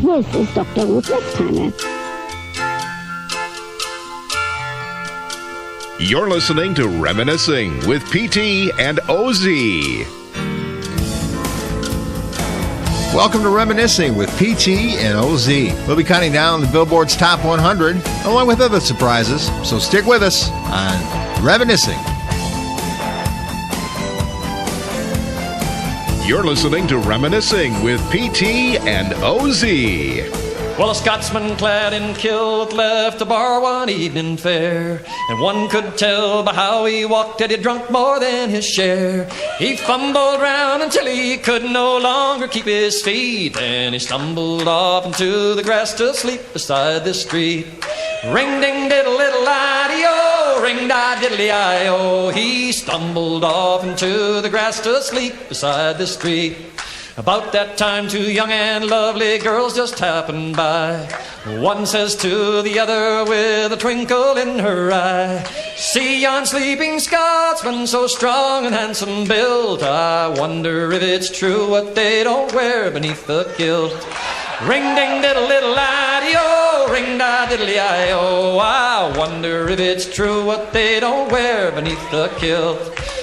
This is Dr. Ruth Westheimer. You're listening to Reminiscing with PT and OZ. Welcome to Reminiscing with PT and OZ. We'll be counting down the Billboard's Top 100 along with other surprises, so stick with us on Reminiscing. You're listening to Reminiscing with PT and OZ. Well, a Scotsman clad in kilt left a bar one evening fair, and one could tell by how he walked that he'd drunk more than his share. He fumbled round until he could no longer keep his feet, and he stumbled off into the grass to sleep beside the street. Ring ding diddle little idee-o, ring da diddly-i-o. He stumbled off into the grass to sleep beside the street. About that time, two young and lovely girls just happened by. One says to the other with a twinkle in her eye, "See yon sleeping Scotsman, so strong and handsome built. I wonder if it's true what they don't wear beneath the kilt." Ring ding diddle little idee-o, ring da diddly-i-o. I wonder if it's true what they don't wear beneath the kilt.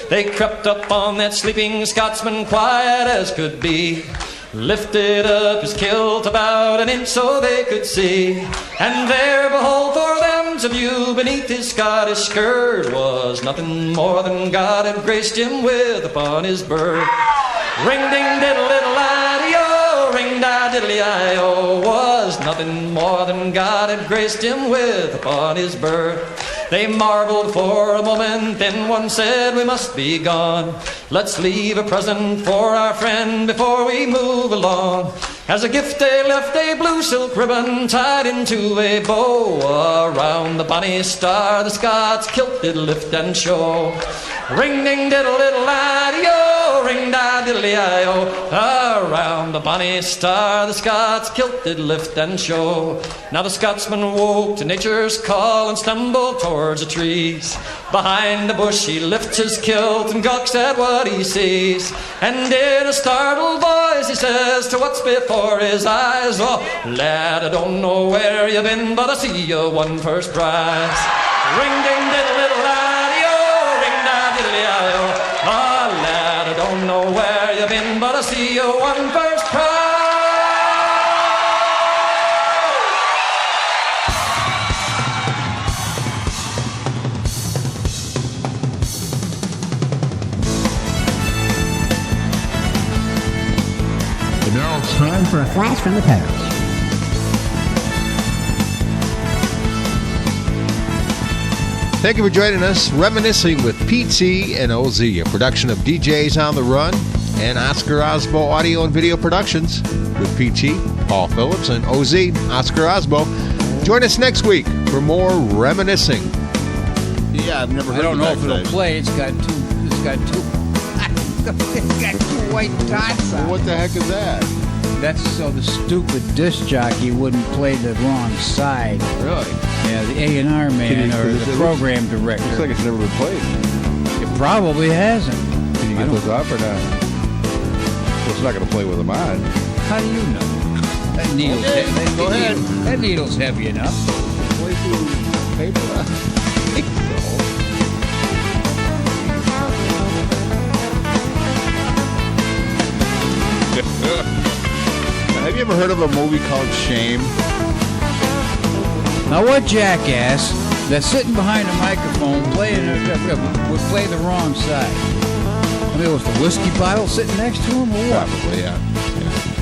They crept up on that sleeping Scotsman quiet as could be, lifted up his kilt about an inch so they could see, and there, behold, for them to view beneath his Scottish skirt was nothing more than God had graced him with upon his birth. Ring ding diddle little idee-o, ring da diddly-i-o, was nothing more than God had graced him with upon his birth. They marveled for a moment, then one said, "We must be gone. Let's leave a present for our friend before we move along." As a gift they left a blue silk ribbon tied into a bow. Around the bonny star the Scots kilt did lift and show. Ring ding diddle little idee-o, ring da diddly-i-o. Around the bonny star the Scots kilt did lift and show. Now the Scotsman woke to nature's call and stumbled towards the trees. Behind the bush he lifts his kilt and gawks at what he sees, and in a startled voice he says to what's before his eyes, "Oh, lad, I don't know where you've been, but I see you won first prize." Ring ding diddle little idee-o, ring da diddly-i-o. Oh, lad, I don't know where you've been, but I see you won first prize. And now it's time for a flash from the past. Thank you for joining us, Reminiscing with PT and OZ, a production of DJs on the Run and Oscar Osbo Audio and Video Productions with PT, Paul Phillips, and OZ, Oscar Osbo. Join us next week for more Reminiscing. Yeah, I've never heard I don't of know that if it'll today. play. It's got two white dots on Well, what it. the heck is that? That's so the stupid disc jockey wouldn't play the wrong side. Really? Yeah, the A&R man or the program director. Looks like it's never been played. It probably hasn't. Can you I get don't- those off or not? Well, it's not going to play with them on. How do you know? That needle's Okay, heavy. go ahead. That needle's heavy enough. Play through paper. Have you ever heard of a movie called Shame? Now what jackass that's sitting behind a microphone playing would play the wrong side? I mean, was the whiskey bottle sitting next to him or what? Probably, yeah.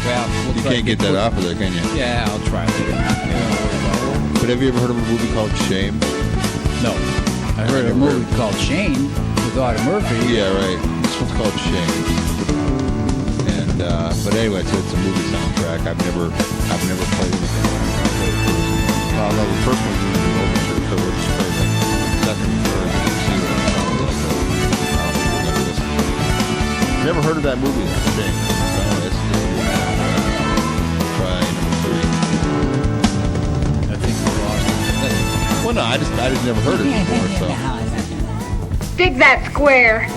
Well, we'll You try can't to get that off of there, can you? Yeah, I'll try that. But have you ever heard of a movie called Shame? No. I heard a movie called Shane with Audie Murphy. Yeah, right. This one's called Shame. And but anyway, so it's a movie soundtrack. I've never played anything. No, the first one was an overture, so we'll just play the second and third and see what it sounds like. I don't think we're gonna listen to it. Never heard of that movie? Shame. So that's try number 3. I think we lost it. Well, no, I just never heard it before. So Dig that square.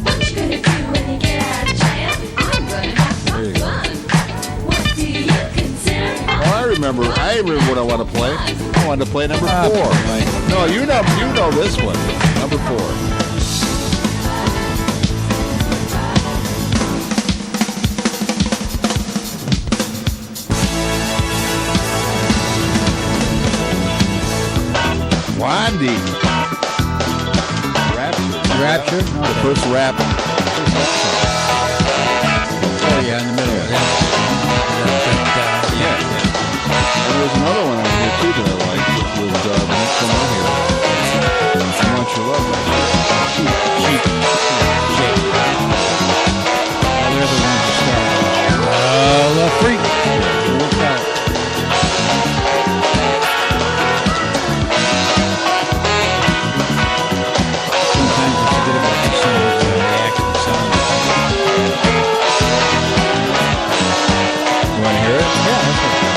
What you gonna do when you get out of jail? I'm gonna remember what I want to play. I wanted to play number 4. No, you know this one. Number 4. Wandy. Rapture? The first rap song. Oh, yeah, in the middle. Yeah. And there's another one on here, too, that I like, with the next one on here. I Want Your Love. Cheap. They're the ones that start. The freak. Look out. Sometimes I forget about these songs and they actually sound like. You want to hear it? Yeah, that's okay.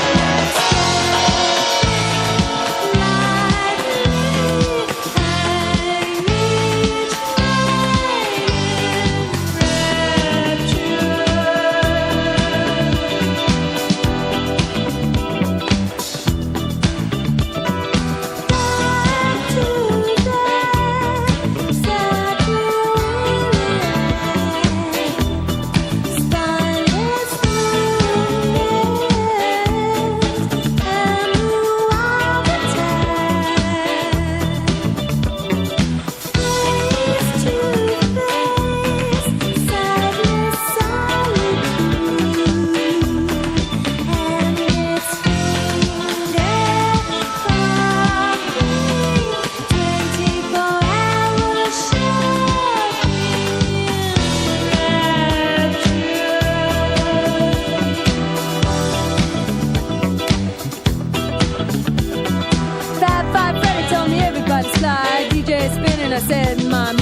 I said, my,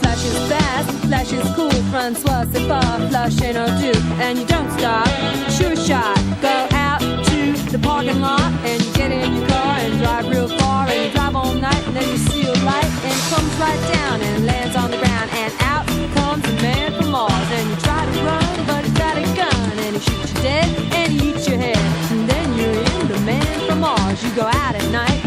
flash is fast, flash is cool, Francois, c'est pas, flash ain't no do, and you don't stop, sure shot, go out to the parking lot, and you get in your car and drive real far, and you drive all night, and then you see a light, and it comes right down and lands on the ground, and out comes a man from Mars, and you try to run, but he's got a gun, and he shoots you dead, and he eats your head, and then you're in the man from Mars, you go out at night,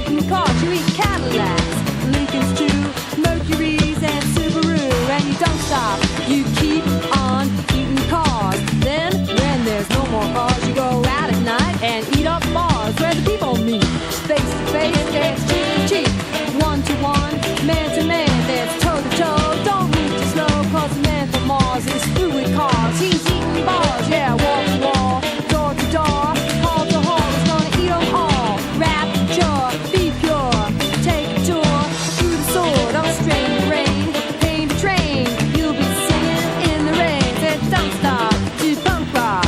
eating cars, you eat Cadillacs, Lincolns too, Mercury's and Subaru, and you don't stop, you keep on eating cars. Then, when there's no more cars, you go out at night and eat up bars where the people meet. Face to face, there's cheek to cheek, one to one, man to man, there's toe to toe. Don't move too slow, cause the man from Mars is through with cars. He's eating bars, yeah, wall to wall, door to door, hall to hall, he's gonna eat them all. Rapture, be pure, take a tour through the sword of a strange rain, pain to train, you'll be singing in the rain, said don't stop, to punk rock.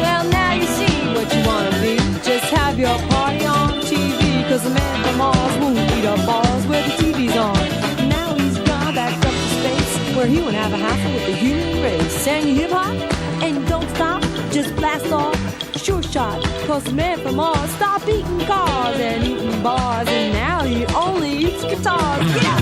Well, now you see what you wanna be. Just have your party on TV, cause the man from Mars won't eat up bars where the TV's on. Now he's gone back up to space, where he won't have a hassle with the human race. And you hip hop, and you don't stop, just blast off, sure shot. Cause the man from Mars stopped eating cars and eating bars, and now he only eats guitars. Get up!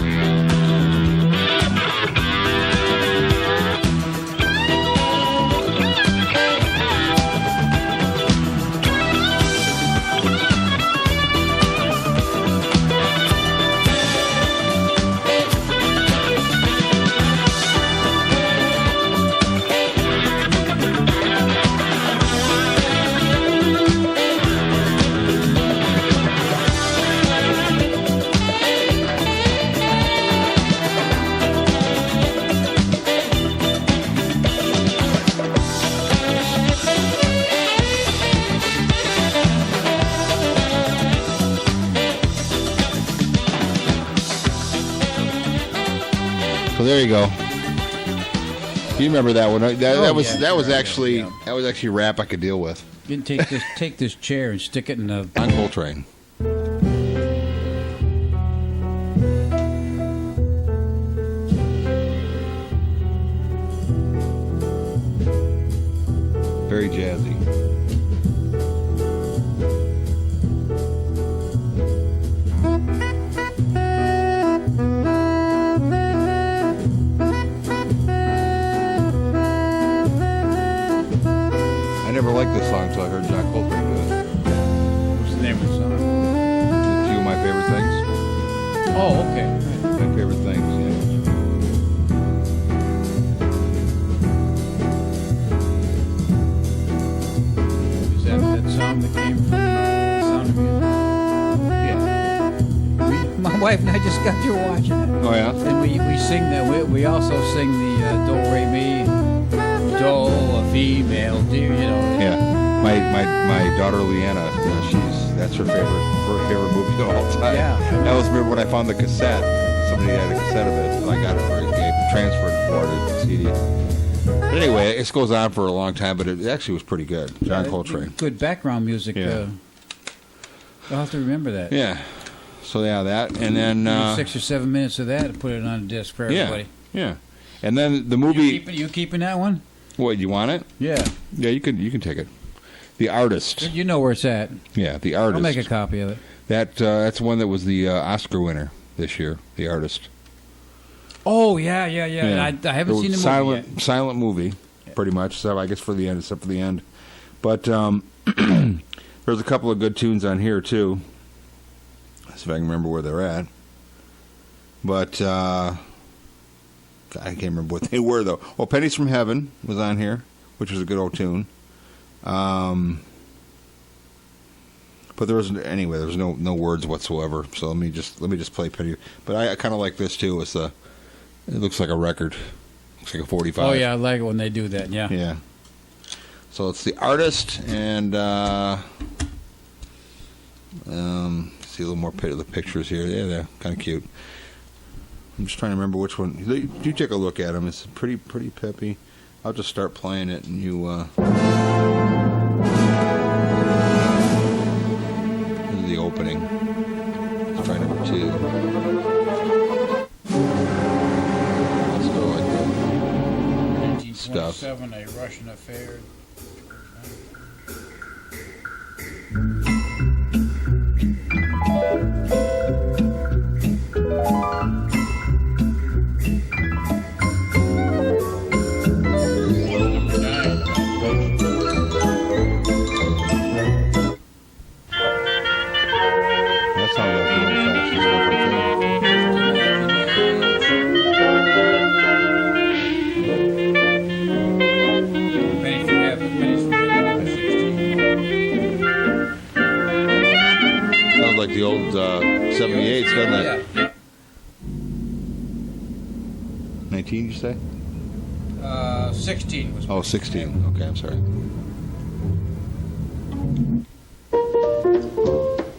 So there you go. You remember that one? That was actually rap I could deal with. You can take this chair and stick it in the on Coltrane. Very jazzy. I never liked this song until I heard John Coltrane do it. What's the name of the song? A few of my favorite things. Oh, okay. My favorite things, yeah. Is that song that came from the Sound of Music? Yeah. My wife and I just got through watching it. Oh, yeah? And we sing that. We also sing the Do, Re, Mi, Do, a female, dear, you know. Yeah. My daughter Leanna, that's her favorite movie of all time. Yeah. That was, remember when I found the cassette. Somebody had a cassette of it, and I got it for it, transferred it for it to CD. But anyway, it goes on for a long time, but it actually was pretty good. John Coltrane. Good background music. Yeah. I'll have to remember that. Yeah. So yeah, that, and then 6 or 7 minutes of that and put it on a disc for everybody. Yeah. And then the movie. You keeping that one? What, you want it? Yeah. Yeah, you can take it. The Artist. You know where it's at. Yeah, The Artist. I'll make a copy of it. That's one that was the Oscar winner this year. The Artist. Oh yeah. I haven't seen the movie yet. Silent movie, pretty much. So I guess for the end, except for the end. But there's a couple of good tunes on here too. Let's see if I can remember where they're at. But I can't remember what they were though. Well, Pennies from Heaven was on here, which was a good old tune. But there was no words whatsoever. So let me just play Penny. But I kind of like this too. It looks like a record. Looks like a 45. Oh yeah, I like it when they do that. Yeah. Yeah. So it's The Artist, and see a little more of the pictures here. Yeah, they're kind of cute. I'm just trying to remember which one. You take a look at them. It's pretty peppy. I'll just start playing it, and you. This is the opening. Let's try number 2. Let's go like that. Stuff. 1927, A Russian Affair. That sounds like the old-fashioned stuff right there. Pennies from Heaven, 16. Sounds like the old 78s, doesn't it? Yeah. 19, you say? 16 was. Oh, 16. Okay, I'm sorry.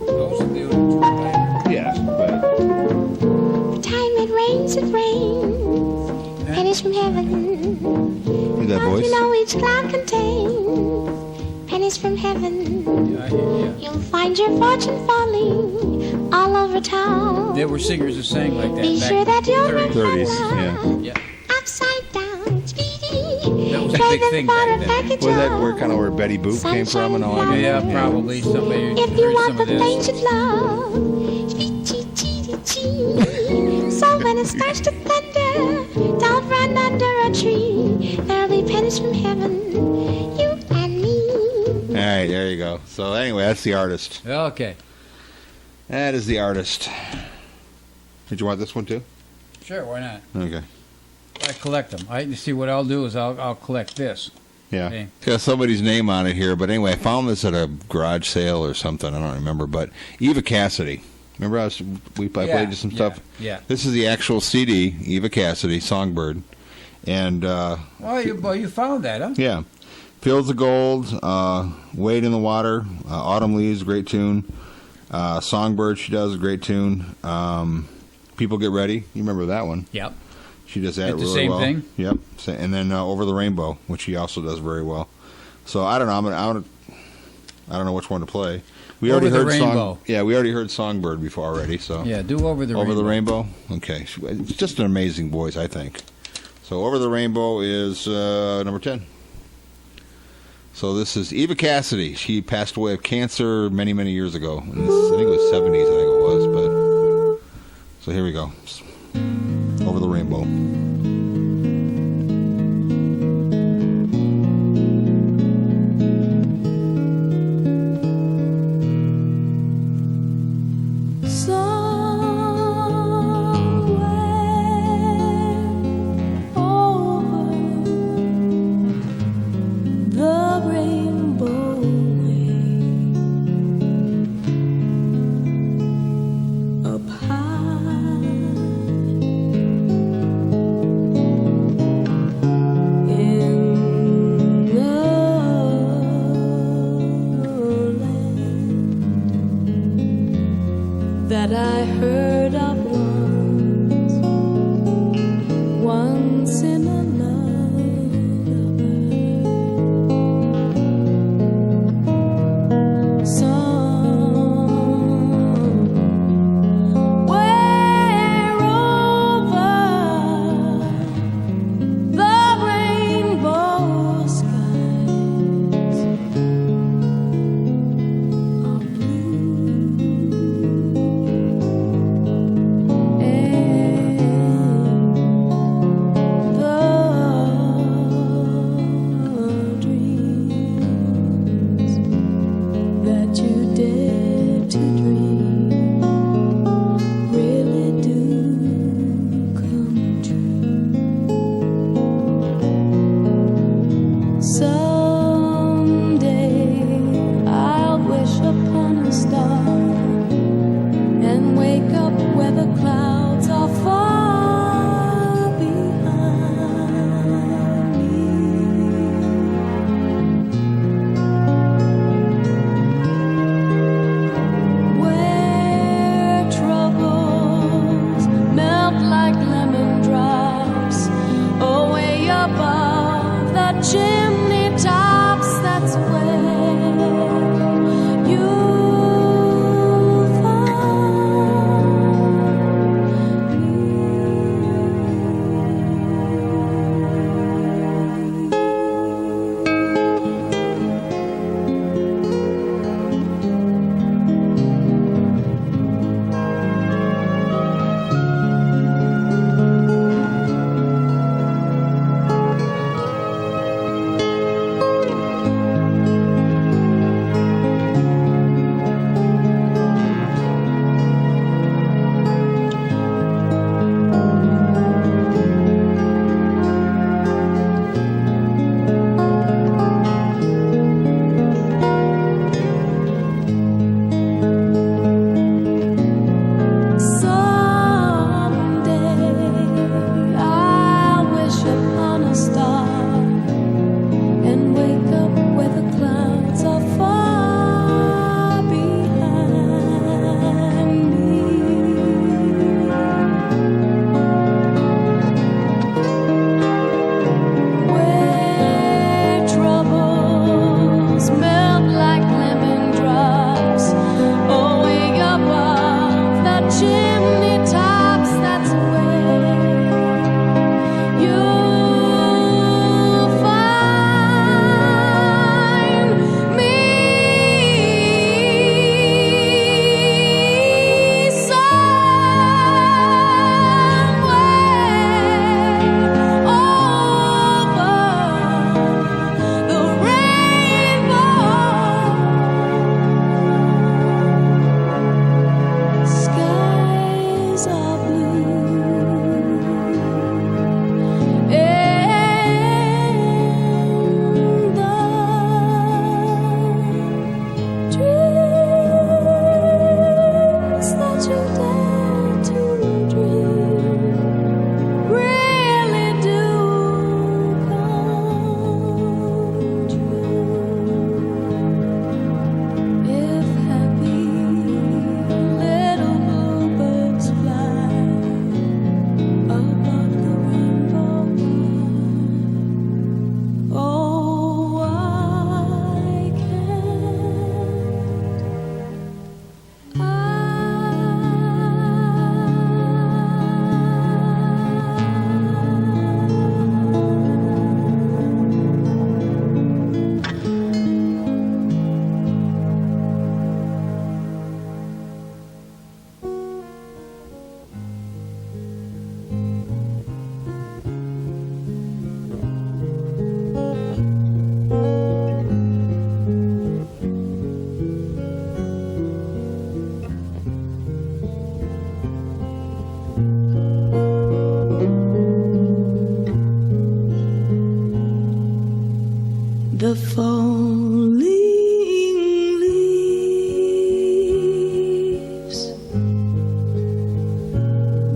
Those are the old two. Yeah, but The time it rains, pennies from heaven. hear that voice? You know each cloud contains pennies from heaven. Yeah, I hear you. You'll find your fortune falling all over town. There were singers who sang like that. Be back sure in that the you're 30s, Yeah. upside down, speedy. That was a Trade big them thing for back a then. package Was that of where Betty Boop came from and all that? Yeah, probably somebody If you heard want some the of this. things you love, chee-chee-chee-chee. So when it starts to thunder, don't run under a tree. There'll be pennies from heaven, you and me. All right, there you go. So anyway, that's The Artist. Okay. That is The Artist. Did you want this one too? Sure, why not? Okay. I collect them. You see, what I'll do is I'll collect this. Yeah. Okay. It's got somebody's name on it here, but anyway, I found this at a garage sale or something. I don't remember, but Eva Cassidy. Remember I played you some stuff? Yeah. This is the actual CD, Eva Cassidy, Songbird. And, Well, you found that, huh? yeah. Fields of Gold, Wade in the Water, Autumn Leaves, great tune. Songbird, she does, a great tune. People Get Ready, you remember that one. Yep. She does that At the really same well. thing? Yep. And then Over the Rainbow, which she also does very well. So I don't know. I don't know which one to play. We Over already the heard Rainbow. we already heard Songbird before already. So Yeah, do Over the Over Rainbow. the Rainbow. Okay, it's just an amazing voice, I think. So Over the Rainbow is number 10. So this is Eva Cassidy. She passed away of cancer many, many years ago. I think it was 70s, I think it was. But so here we go. Over the Rainbow. That I heard of once in a lullaby, somewhere over the rainbow skies are blue.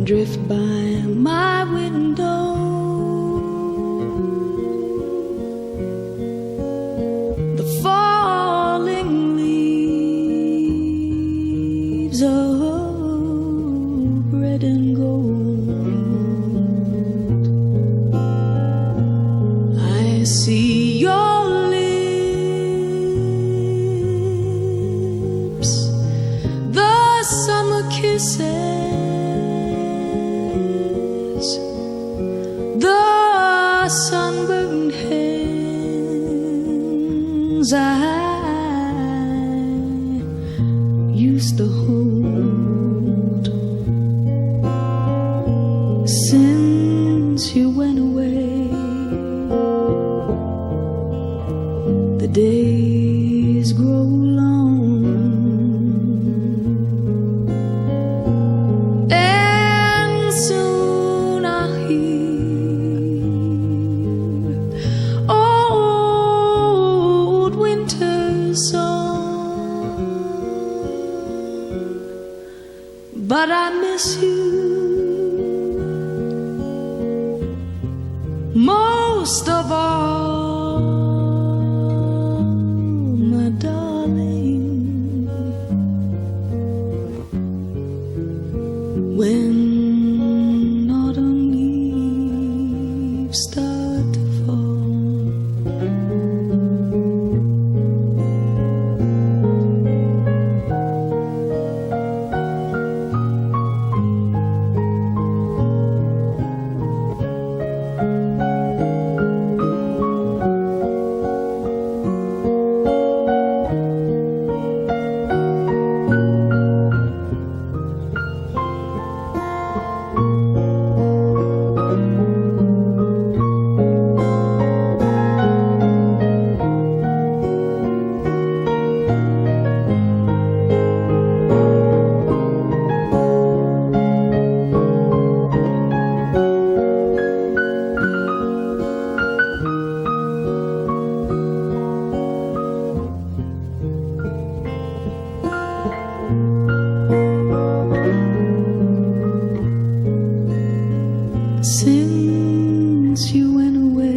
drift by my window. The falling leaves of red and gold. I see your lips, the summer kisses, the sunburned hands I used to hold. Since you went away, the days grow long, and soon I'll hear old winter's song. But I miss you most of all, my darling. When autumn leaves start to fall, since you went away,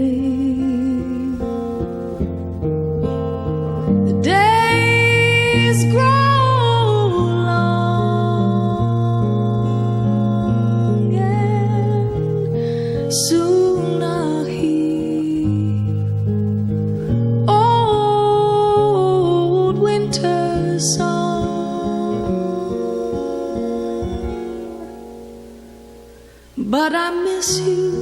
the days grow long, and soon I'll hear old winter's song. But I miss you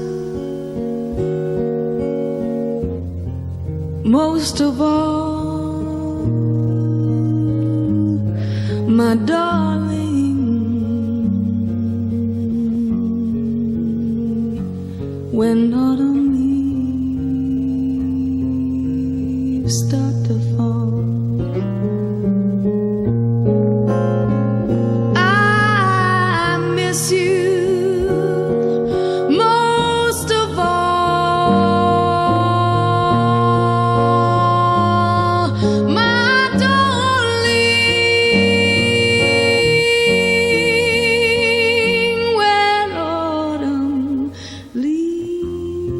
most of all, my darling. When autumn leaves start to fall, I miss you most of all, my darling. When autumn leaves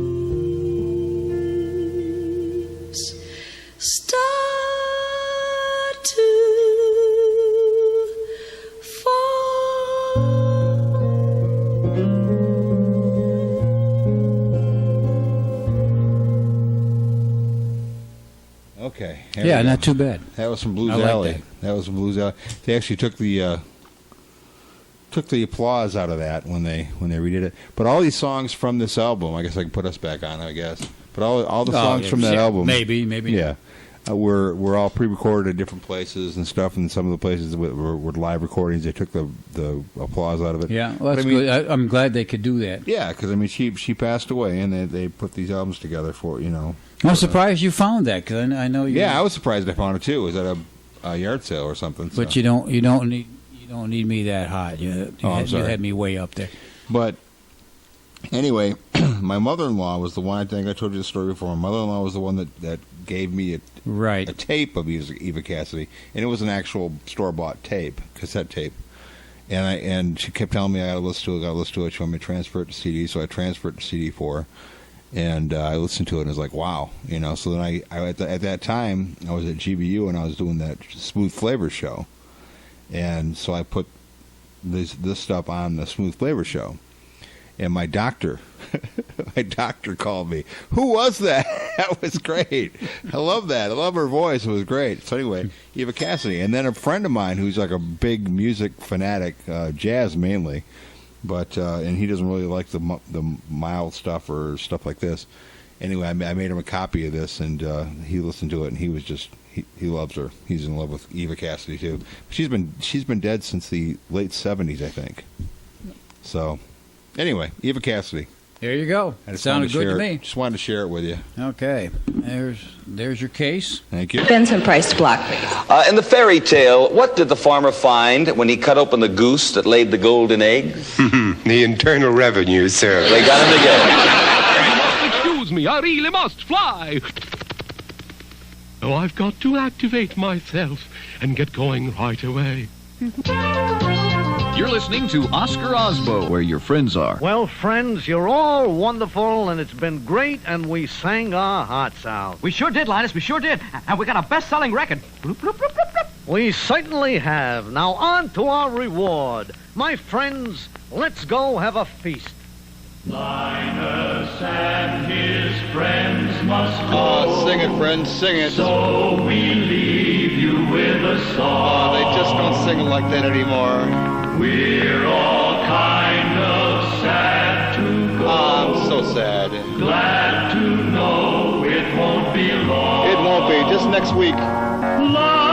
start to Okay. Yeah, not too bad. That was from Blues I like Alley. That was from Blues Alley. They actually took the applause out of that when they redid it. But all these songs from this album, I guess I can put us back on, I guess. But all the songs from that album, maybe yeah, were all pre-recorded at different places and stuff. And some of the places were live recordings. They took the applause out of it. Yeah, well, that's good. I'm glad they could do that. Yeah, because I mean, she passed away, and they put these albums together for I'm surprised you found that, because I know you. Yeah, I was surprised I found it too. It was at a yard sale or something. But so. you don't need me that hot. You had me way up there. But anyway, my mother-in-law was the one. I think I told you the story before. My mother-in-law was the one that gave me a tape of Eva Cassidy, and it was an actual store-bought tape, cassette tape. And she kept telling me I got to listen to it. She wanted me to transfer it to CD, so I transferred it to CD for her. And I listened to it and was like, wow, you know. So then I at that time I was at GBU and I was doing that Smooth Flavor show, and so I put this stuff on the Smooth Flavor show, and my doctor called me. Who was that? That was great. I love that. I love her voice. It was great. So anyway, Eva Cassidy, and then a friend of mine who's like a big music fanatic, jazz mainly. But and he doesn't really like the mild stuff or stuff like this. Anyway, I made him a copy of this, and he listened to it, and he was just he loves her. He's in love with Eva Cassidy too. She's been dead since the late 70s, I think. So, anyway, Eva Cassidy. There you go. I just sounded good to me. Just wanted to share it with you. Okay, there's your case. Thank you. Benson Price block, please. In the fairy tale, what did the farmer find when he cut open the goose that laid the golden egg? The Internal Revenue, sir. They got him again. Excuse me, I really must fly. Oh, I've got to activate myself and get going right away. You're listening to Oscar Osbo, where your friends are. Well, friends, you're all wonderful, and it's been great, and we sang our hearts out. We sure did, Linus, we sure did. And we got a best-selling record. Bloop, bloop, bloop, bloop, bloop. We certainly have. Now, on to our reward. My friends, let's go have a feast. Linus and his friends must go. Oh, sing it, friends, sing it. So we leave you with a song. Oh, they just don't sing it like that anymore. We're all kind of sad to go. Oh, I'm so sad. Glad to know it won't be long. It won't be, just next week. Lion-hearted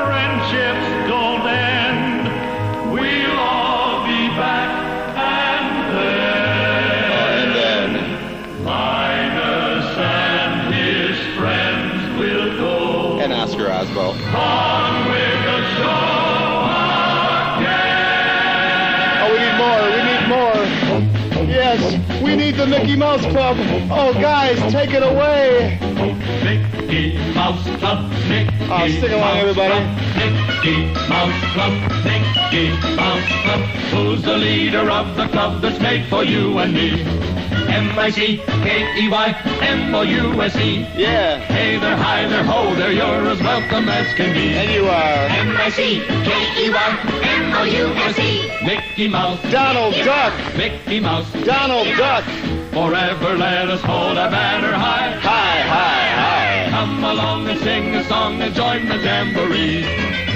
friendships don't end. We'll all be back. Oscar Osbo. On with the show again. Oh, we need more. Yes, we need the Mickey Mouse Club. Oh, guys, take it away. Mickey Mouse Club, Mickey sing along, everybody. Mickey Mouse Club, Mickey Mouse Club. Who's the leader of the club that's made for you and me? M-I-C-K-E-Y, M-O-U-S-E. Yeah. Hey there, hi there, ho there, you're as welcome as can be. And you are. M-I-C-K-E-Y, M-O-U-S-E. Mickey Mouse. Donald Duck. Mickey Mouse. Donald Duck. Forever let us hold our banner high. High, high, high. Come along and sing a song and join the jamboree.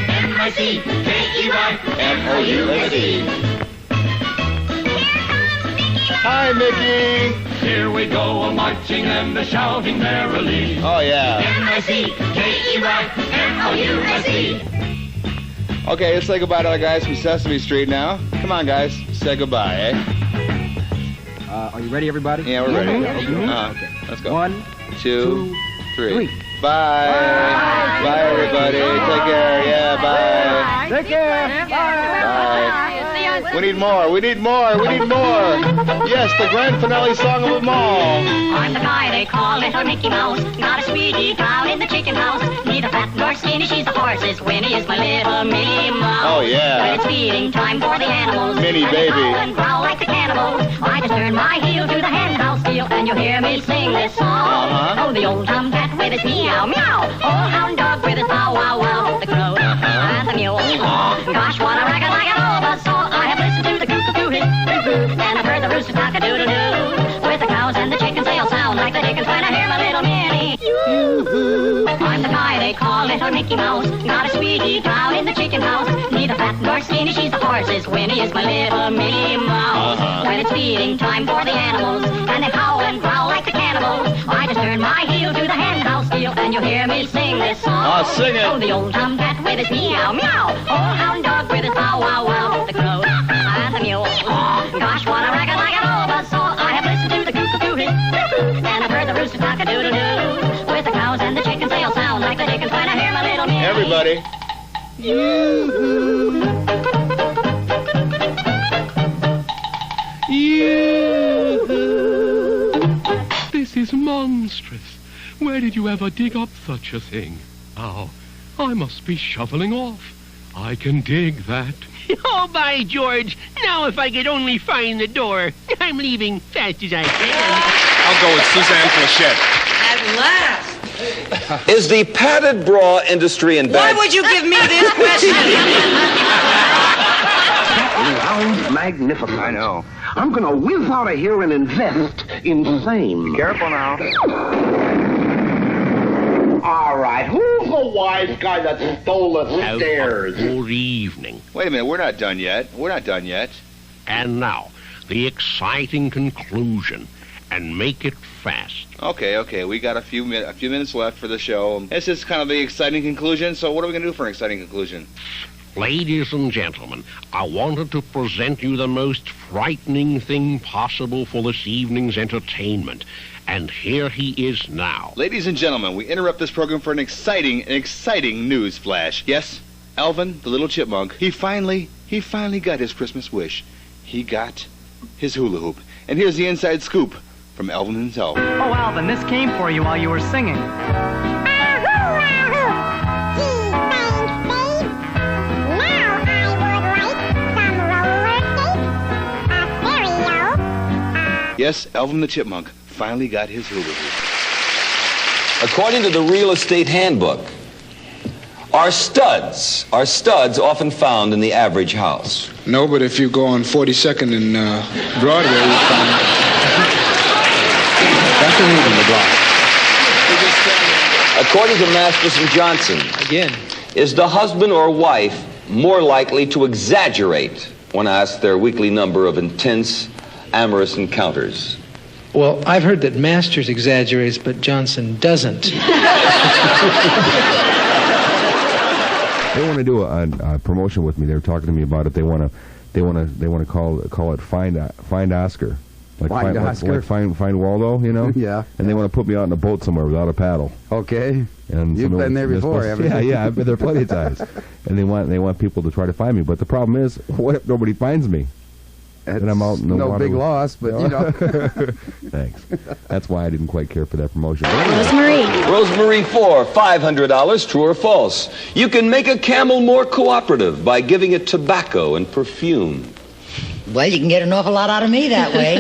M-I-C-K-E-Y, M-O-U-S-E. Hi, Mickey. Here we go, a marching and a shouting merrily. Oh, yeah. M-I-C-K-E-Y, M-O-U-S-E. Okay, let's say goodbye to the guys from Sesame Street now. Come on, guys. Say goodbye, eh? Are you ready, everybody? Yeah, we're ready. Okay. Let's go. 1, 2, 3. 3. Bye. Bye, everybody. Take care. Yeah, bye. Take care. Bye. We need more. We need more. We need more. Yes, the grand finale song of them all. I'm the guy they call Little Mickey Mouse. Got a sweetie cow in the chicken house. Neither fat nor skinny, she's the horse's. Winnie is my little Minnie Mouse. Oh, yeah. When it's feeding time for the animals. Minnie, and baby. They howl and growl like the cannibals. I just turn my heel to the hen house deal, and you'll hear me sing this song. Oh, the old tomcat with his meow, meow. Old hound dog with his bow, wow, wow. The crow and the mule. Gosh, what a racket like an all of us all. I have listened to the cuckoo his and I've heard the rooster talk a doodle-doo. With the cows and the chickens, they'll sound like the dickens when I hear my little Minnie. Yoo-hoo. I'm the guy they call Little Mickey Mouse. Got a sweetie cow in the chicken house. Neither fat nor skinny, she's the horse's. Winnie is my little Minnie Mouse. When it's feeding time for the animals, and they howl and growl like the cannibals, I just turn my heel to the hen house deal, and you'll hear me sing this song. Sing it. Oh, the old tomcat with his meow, meow. Old hound dog with his bow, wow, wow. The crow and the mule. Gosh, what a racket like an all of us all. I have listened to the cuckoo his and I've heard the rooster talk a doodle-doo. With the cows and the chickens, they'll sound like the dickens when I hear my little Minnie. Everybody. Yoo-hoo. Yoo-hoo. This is monstrous. Where did you ever dig up such a thing? Now, I must be shoveling off. I can dig that. Oh, by George. Now if I could only find the door. I'm leaving fast as I can. I'll go with Suzanne Flechette. At last. Is the padded bra industry in Why bad... would you give me this question? Sounds magnificent. I know. I'm going to whiz out of here and invest in fame. Careful now. All right, who's the wise guy that stole the stairs? Good evening. Wait a minute, we're not done yet. And now, the exciting conclusion. And make it fast. Okay, we got a few minutes left for the show. This is kind of the exciting conclusion, so what are we going to do for an exciting conclusion? Ladies and gentlemen, I wanted to present you the most frightening thing possible for this evening's entertainment. And here he is now. Ladies and gentlemen, we interrupt this program for an exciting news flash. Yes, Alvin, the little chipmunk, he finally got his Christmas wish. He got his hula hoop. And here's the inside scoop from Alvin himself. Oh, Alvin, this came for you while you were singing. Yes, Alvin the chipmunk finally got his hula hoop. According to the Real Estate Handbook, are studs often found in the average house? No, but if you go on 42nd and Broadway, you find that's the reason the block. According to Masterson Johnson, again, is the husband or wife more likely to exaggerate when asked their weekly number of intense, amorous encounters? Well, I've heard that Masters exaggerates, but Johnson doesn't. They want to do a promotion with me. They were talking to me about it. They want to call it Find Oscar. Like Oscar. Find Waldo, you know? Yeah. And they want to put me out in a boat somewhere without a paddle. Okay. And you've been there before, haven't you? Yeah, I've been there plenty of times. And they want people to try to find me. But the problem is, what if nobody finds me? And I'm out in the water. No big loss, but you know. Thanks. That's why I didn't quite care for that promotion. Rosemary 4, $500, true or false? You can make a camel more cooperative by giving it tobacco and perfume. Well, you can get an awful lot out of me that way.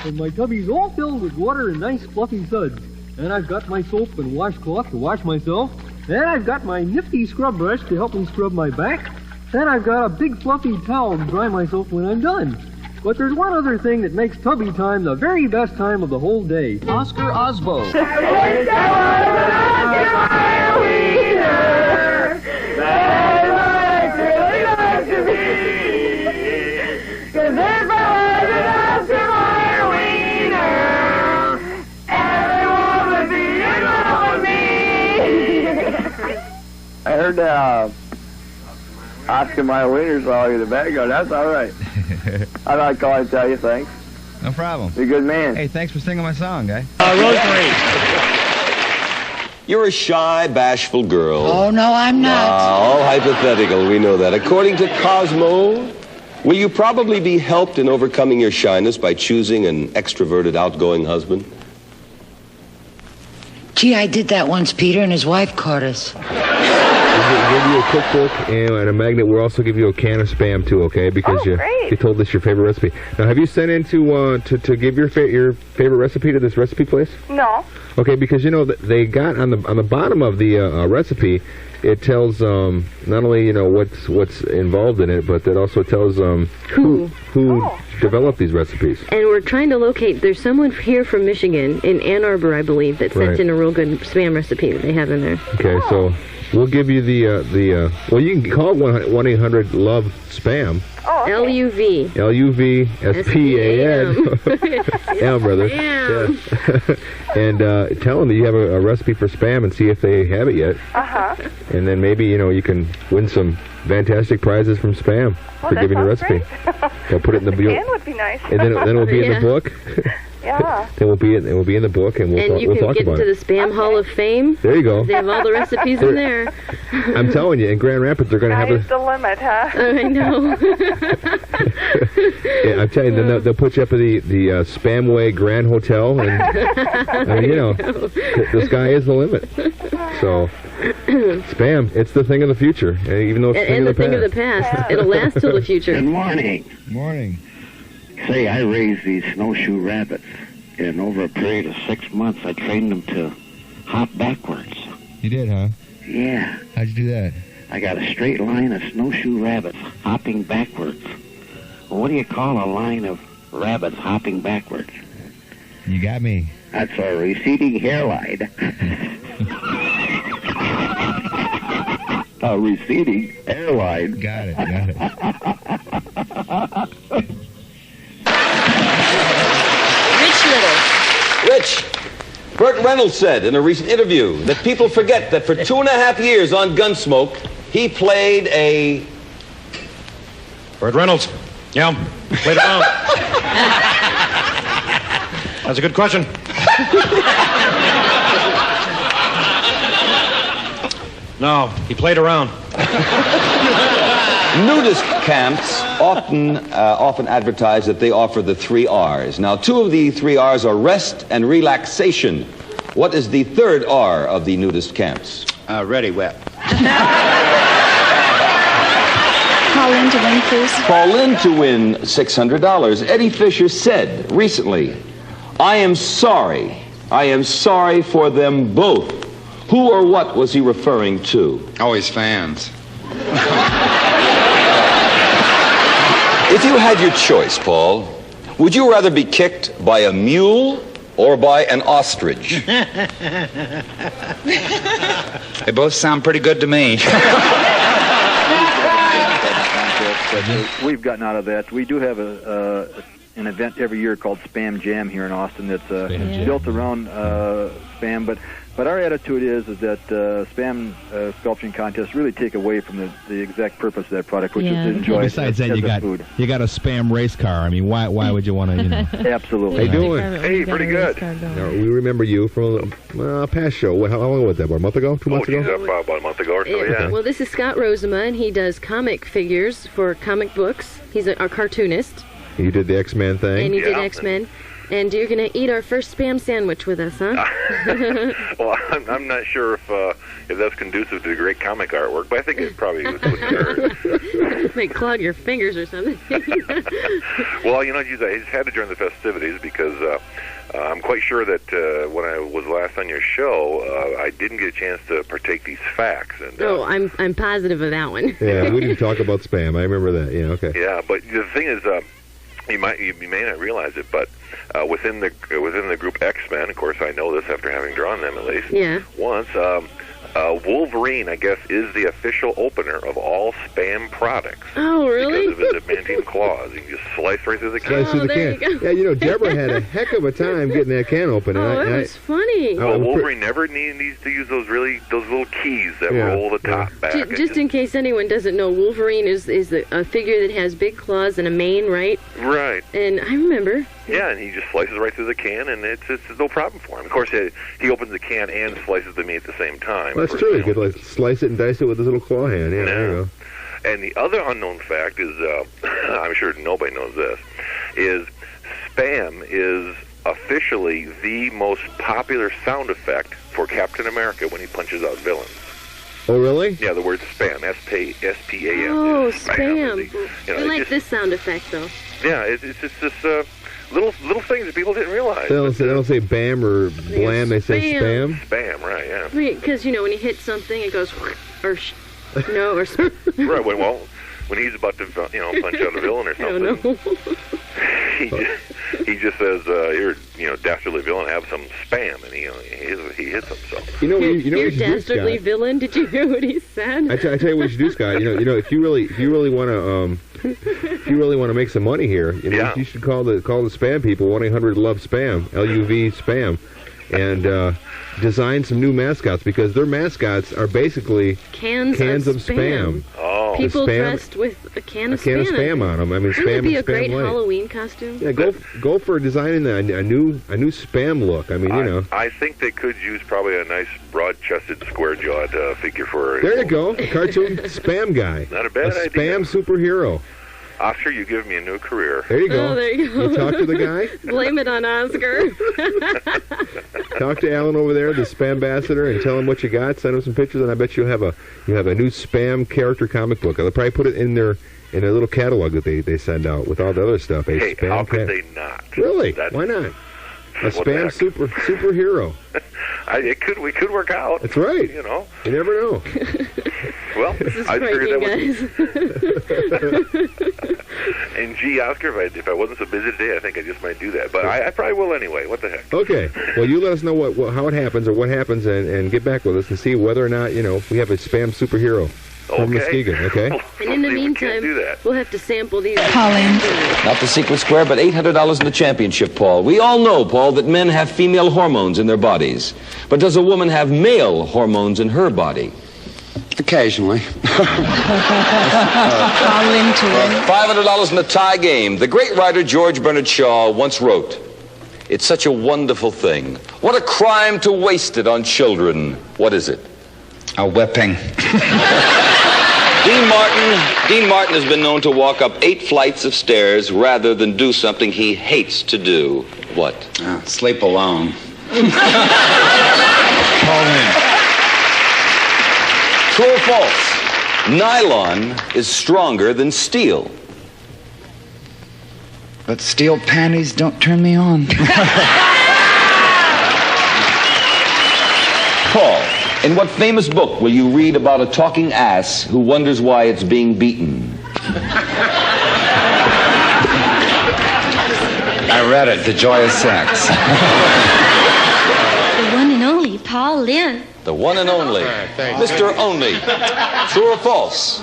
And my tubby's all filled with water and nice fluffy suds. And I've got my soap and washcloth to wash myself. And I've got my nifty scrub brush to help me scrub my back. And I've got a big fluffy towel to dry myself when I'm done. But there's one other thing that makes tubby time the very best time of the whole day. Oscar Osbo. I heard Oscar Mayer Wiener saw you in the background. That's all right. I'd like to call and tell you thanks. No problem. You're a good man. Hey, thanks for singing my song, guy. Rosemary. You're a shy, bashful girl. Oh, no, I'm not. All hypothetical, we know that. According to Cosmo, will you probably be helped in overcoming your shyness by choosing an extroverted, outgoing husband? Gee, I did that once, Peter, and his wife caught us. We'll give you a cookbook and a magnet. We'll also give you a can of Spam, too, okay? Because you told us your favorite recipe. Now, have you sent in to give your favorite recipe to this recipe place? No. Okay, because, you know, they got on the bottom of the recipe, it tells not only, you know, what's involved in it, but it also tells who developed these recipes. And we're trying to locate, there's someone here from Michigan, in Ann Arbor, I believe, that sent in a real good Spam recipe that they have in there. Okay, so we'll give you well, you can call it 1-800-LOVE-SPAM. Oh, okay. L-U-V. L-U-V-S-P-A-N. Yeah, brother. Yeah. And tell them that you have a recipe for Spam and see if they have it yet. Uh-huh. And then maybe, you know, you can win some fantastic prizes from Spam for giving the recipe. They'll put it in the book. Would be nice. And then it'll be in the book. Yeah. It will be in the book, and we'll you can talk get about into it. the Spam Hall of Fame. There you go. They have all the recipes in there. I'm telling you, in Grand Rapids, they're going to have Sky's the limit, huh? I know. Yeah, I'm telling you, then they'll put you up at the Spamway Grand Hotel, and I mean, the sky is the limit. So, Spam, it's the thing of the future, even though it's the thing of the past. It'll last till the future. Good morning. Morning. Say, I raised these snowshoe rabbits, and over a period of 6 months, I trained them to hop backwards. You did, huh? Yeah. How'd you do that? I got a straight line of snowshoe rabbits hopping backwards. Well, what do you call a line of rabbits hopping backwards? You got me. That's a receding hairline. A receding hairline. Got it. Rich, Burt Reynolds said in a recent interview that people forget that for 2.5 years on Gunsmoke, he played a... Burt Reynolds. Yeah, played around. That's a good question. No, he played around. Nudist camps often advertise that they offer the 3 R's. Now, 2 of the 3 R's are rest and relaxation. What is the 3rd R of the nudist camps? Ready, wet. Call in to win, please. Call in to win $600. Eddie Fisher said recently, I am sorry for them both. Who or what was he referring to? Oh, his fans. If you had your choice, Paul, would you rather be kicked by a mule or by an ostrich? They both sound pretty good to me. We've gotten out of that. We do have an event every year called Spam Jam here in Austin that's built around spam, but our attitude is that spam sculpting contests really take away from the exact purpose of that product, which is to enjoy. Besides that, you got a spam race car. I mean, why would you want to? Absolutely. How you doing? Hey, pretty good. Now, we remember you from a past show. How long was that? About a month ago? 2 months ago? About a month ago or so, yeah. Well, this is Scott Rosema, and he does comic figures for comic books. He's a cartoonist. You did the X-Men thing? And he did X-Men. And you're going to eat our first Spam sandwich with us, huh? Well, I'm not sure if that's conducive to great comic artwork, but I think it probably would hurt. May clog your fingers or something. Well, I just had to join the festivities because I'm quite sure that when I was last on your show, I didn't get a chance to partake these facts. And, I'm positive of that one. Yeah, we didn't talk about spam. I remember that. Yeah, okay. Yeah, but the thing is, you may not realize it, but within the group X-Men, of course, I know this after having drawn them at least once. Wolverine, I guess, is the official opener of all spam products. Oh, really? Because of his adamantine claws. You can just slice right through the can. Slice through the can. Yeah, Deborah had a heck of a time getting that can open. That was funny. Well, Wolverine never needs to use those little keys that roll the top back. Just in case anyone doesn't know, Wolverine is a figure that has big claws and a mane, right? Right. And I remember. Yeah, and he just slices right through the can, and it's no problem for him. Of course, he opens the can and slices the meat at the same time. Well, that's true. You could slice it and dice it with his little claw hand. Yeah, there you go. And the other unknown fact is, I'm sure nobody knows this, is spam is officially the most popular sound effect for Captain America when he punches out villains. Oh, really? Yeah, the word spam, S-P-A-M. Oh, spam. I like this sound effect, though. Yeah, it's just this little things that people didn't realize. They don't say bam or blam. They say spam. Spam, right? Yeah. Because when you hit something, it goes or right. Well, when he's about to punch out a villain or something, he just says, "You're dastardly villain. Have some spam," and he hits him. So you're dastardly villain. Did you hear what he said? I tell you what you should do, Scott. If you really want to if you really want to make some money here, you should call the spam people 1-800-LOVE-SPAM, LUV spam, and design some new mascots because their mascots are basically cans of spam. Oh, People Spam- dressed with a can of a can of Spam on them. I mean, Wouldn't Spam it be a Spam great Light. Halloween costume? Yeah, go for designing a new Spam look. I mean, you know. I think they could use probably a nice broad-chested, square-jawed figure for. There you go, a cartoon Spam guy. Not a bad idea. Spam superhero. Oscar, you give me a new career. There you go. Oh, there you go. You talk to the guy. Blame it on Oscar. Talk to Alan over there, the Spam ambassador, and tell him what you got. Send him some pictures, and I bet you'll have a new Spam character comic book. They'll probably put it in their little catalog that they send out with all the other stuff. Hey, how could they not? Really? Why not? A Spam superhero. We could work out. That's right. You know. You never know. Well, This is I figured that frightening, was. And gee, Oscar, if I wasn't so busy today, I think I just might do that. But I probably will anyway. What the heck? Okay. Well, you let us know how it happens or what happens, and get back with us and see whether or not we have a Spam superhero from Muskegon. Okay. And in the meantime, we'll have to sample these. Not the secret square, but $800 in the championship, Paul. We all know, Paul, that men have female hormones in their bodies. But does a woman have male hormones in her body? Occasionally. $500 in the tie game. The great writer George Bernard Shaw once wrote, "It's such a wonderful thing. What a crime to waste it on children. What is it?" A whipping. Dean Martin has been known to walk up 8 flights of stairs rather than do something he hates to do. What? Sleep alone. Call in. True or false? Nylon is stronger than steel. But steel panties don't turn me on. Paul, in what famous book will you read about a talking ass who wonders why it's being beaten? I read it, The Joy of Sex. The one and only Paul Lynn. The one and only. Mr. Only. True or false?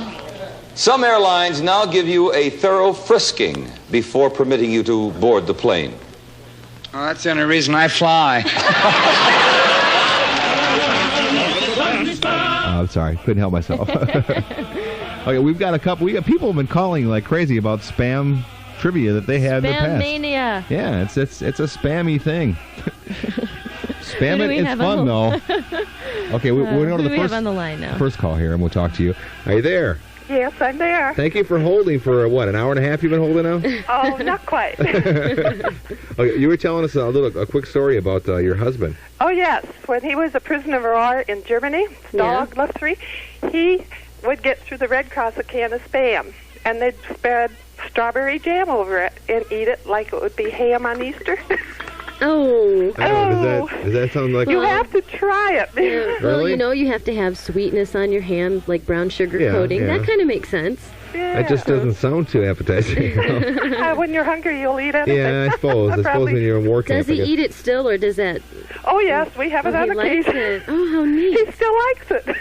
Some airlines now give you a thorough frisking before permitting you to board the plane. Well, that's the only reason I fly. I'm sorry, couldn't help myself. Okay, we got people have been calling like crazy about Spam trivia that they had in the past. Spam mania. Yeah, it's a spammy thing. Spam it, it's fun though. Okay, we're going to the first on the line now? First call here, and we'll talk to you. Are you there? Yes, I'm there. Thank you for holding for what, an hour and a half? You've been holding now? Oh, not quite. Okay, you were telling us a quick story about your husband. Oh yes, when he was a prisoner of war in Germany, Stalag Luft 3, he would get through the Red Cross a can of Spam, and they'd spread strawberry jam over it and eat it like it would be ham on Easter. Oh. Does that sound like... You have to try it. Yeah. Well, you have to have sweetness on your hand, like brown sugar coating. Yeah. That kind of makes sense. Yeah. That just doesn't sound too appetizing. When you're hungry, you'll eat anything. Yeah, I suppose. When you're in war camp. Does he eat it still, or does that... Oh, yes, we have it on occasion. Oh, how neat. He still likes it.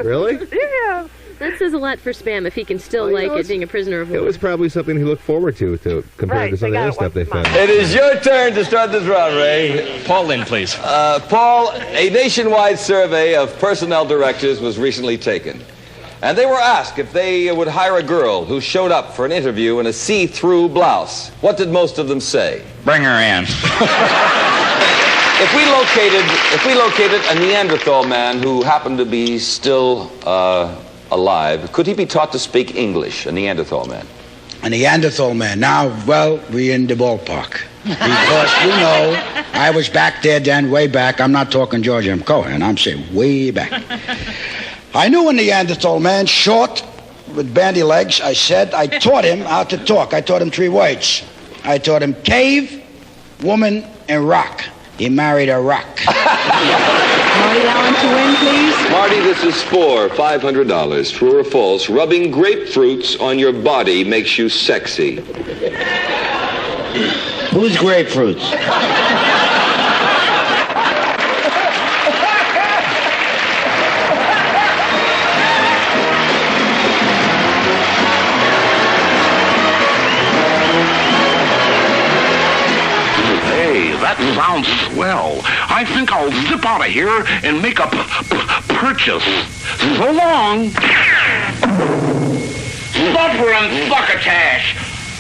Really? Yeah. That says a lot for Spam if he can still like it being a prisoner of war. It was probably something he looked forward to compared to some of the other stuff they fed. It is your turn to start this round, Ray. Paul Lynn, please. Paul, a nationwide survey of personnel directors was recently taken. And they were asked if they would hire a girl who showed up for an interview in a see-through blouse. What did most of them say? Bring her in. If we located a Neanderthal man who happened to be still alive, could he be taught to speak English, a Neanderthal man? A Neanderthal man. Now, well, we're in the ballpark. Because, I was back there then, way back. I'm not talking George M. Cohen. I'm saying way back. I knew a Neanderthal man, short, with bandy legs. I taught him how to talk. I taught him 3 words. I taught him cave, woman, and rock. He married a rock. Marty Allen to win, please. Marty, this is for $500. True or false? Rubbing grapefruits on your body makes you sexy. Who's grapefruits? That sounds swell. I think I'll zip out of here and make a purchase. So long. and succotash.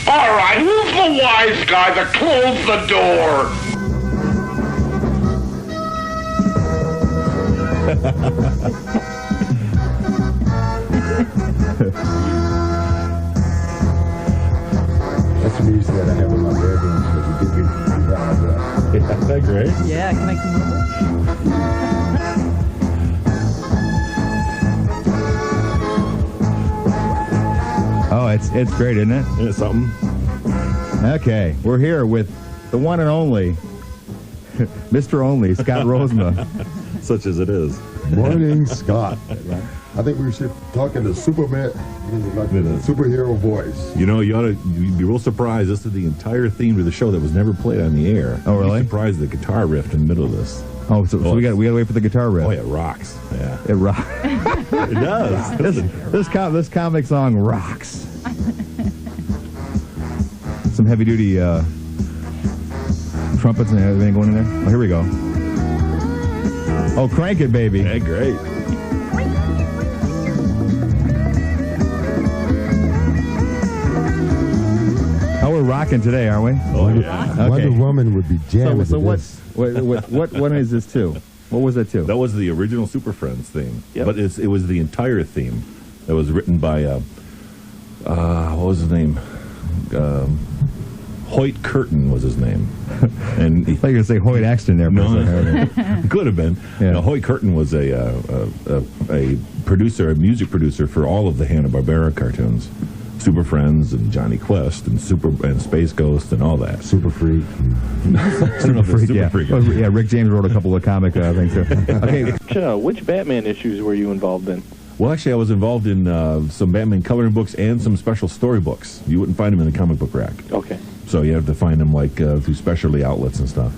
All right, who's the wise guy that closed the door? That's the music that I have in my bedroom. But you did get that. Isn't that great? Yeah, can I come over? Oh, it's great, isn't it? Isn't it something? Okay, we're here with the one and only Mr. Only, Scott Rosema. Such as it is. Morning, Scott. I think we should talk in the Superman, like the superhero voice. You know, you'd be real surprised. This is the entire theme to the show that was never played on the air. Oh, really? You'd be surprised the guitar riff in the middle of this. Oh, so we got to wait for the guitar riff. Oh, yeah, it rocks. Yeah, it rocks. It does. This comic song rocks. Some heavy duty trumpets and everything going in there. Oh, here we go. Oh, crank it, baby. Yeah, great. Oh, we're rocking today, aren't we? Oh, yeah. Okay. Wonder Woman would be jamming. So what one is this to? What was that to? That was the original Super Friends theme. Yep. But it was the entire theme that was written by, what was his name? Hoyt Curtin was his name. And I thought you were going to say Hoyt Axton there. No, could have been. Yeah. Now, Hoyt Curtin was a producer, a music producer for all of the Hanna-Barbera cartoons. Super Friends and Johnny Quest and Space Ghost and all that. Super Freak. Super Freak. Oh, yeah, Rick James wrote a couple of comic things too. Okay. Which Batman issues were you involved in? Well, actually, I was involved in some Batman coloring books and some special story books. You wouldn't find them in the comic book rack. Okay. So you have to find them like through specialty outlets and stuff.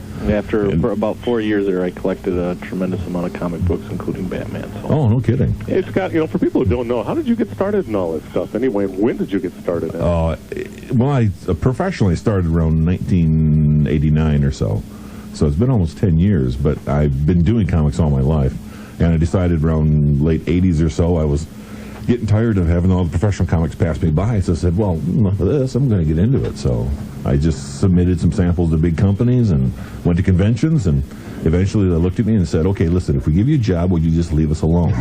For about 4 years there, I collected a tremendous amount of comic books, including Batman. So. Oh, no kidding. Hey, Scott, for people who don't know, how did you get started in all this stuff? Anyway, when did you get started in it? Well, I professionally started around 1989 or so. So it's been almost 10 years, but I've been doing comics all my life. And I decided around late 80s or so, I was getting tired of having all the professional comics pass me by. So I said, well, enough of this, I'm going to get into it. So I just submitted some samples to big companies and went to conventions, and eventually they looked at me and said, okay, listen, if we give you a job, would you just leave us alone?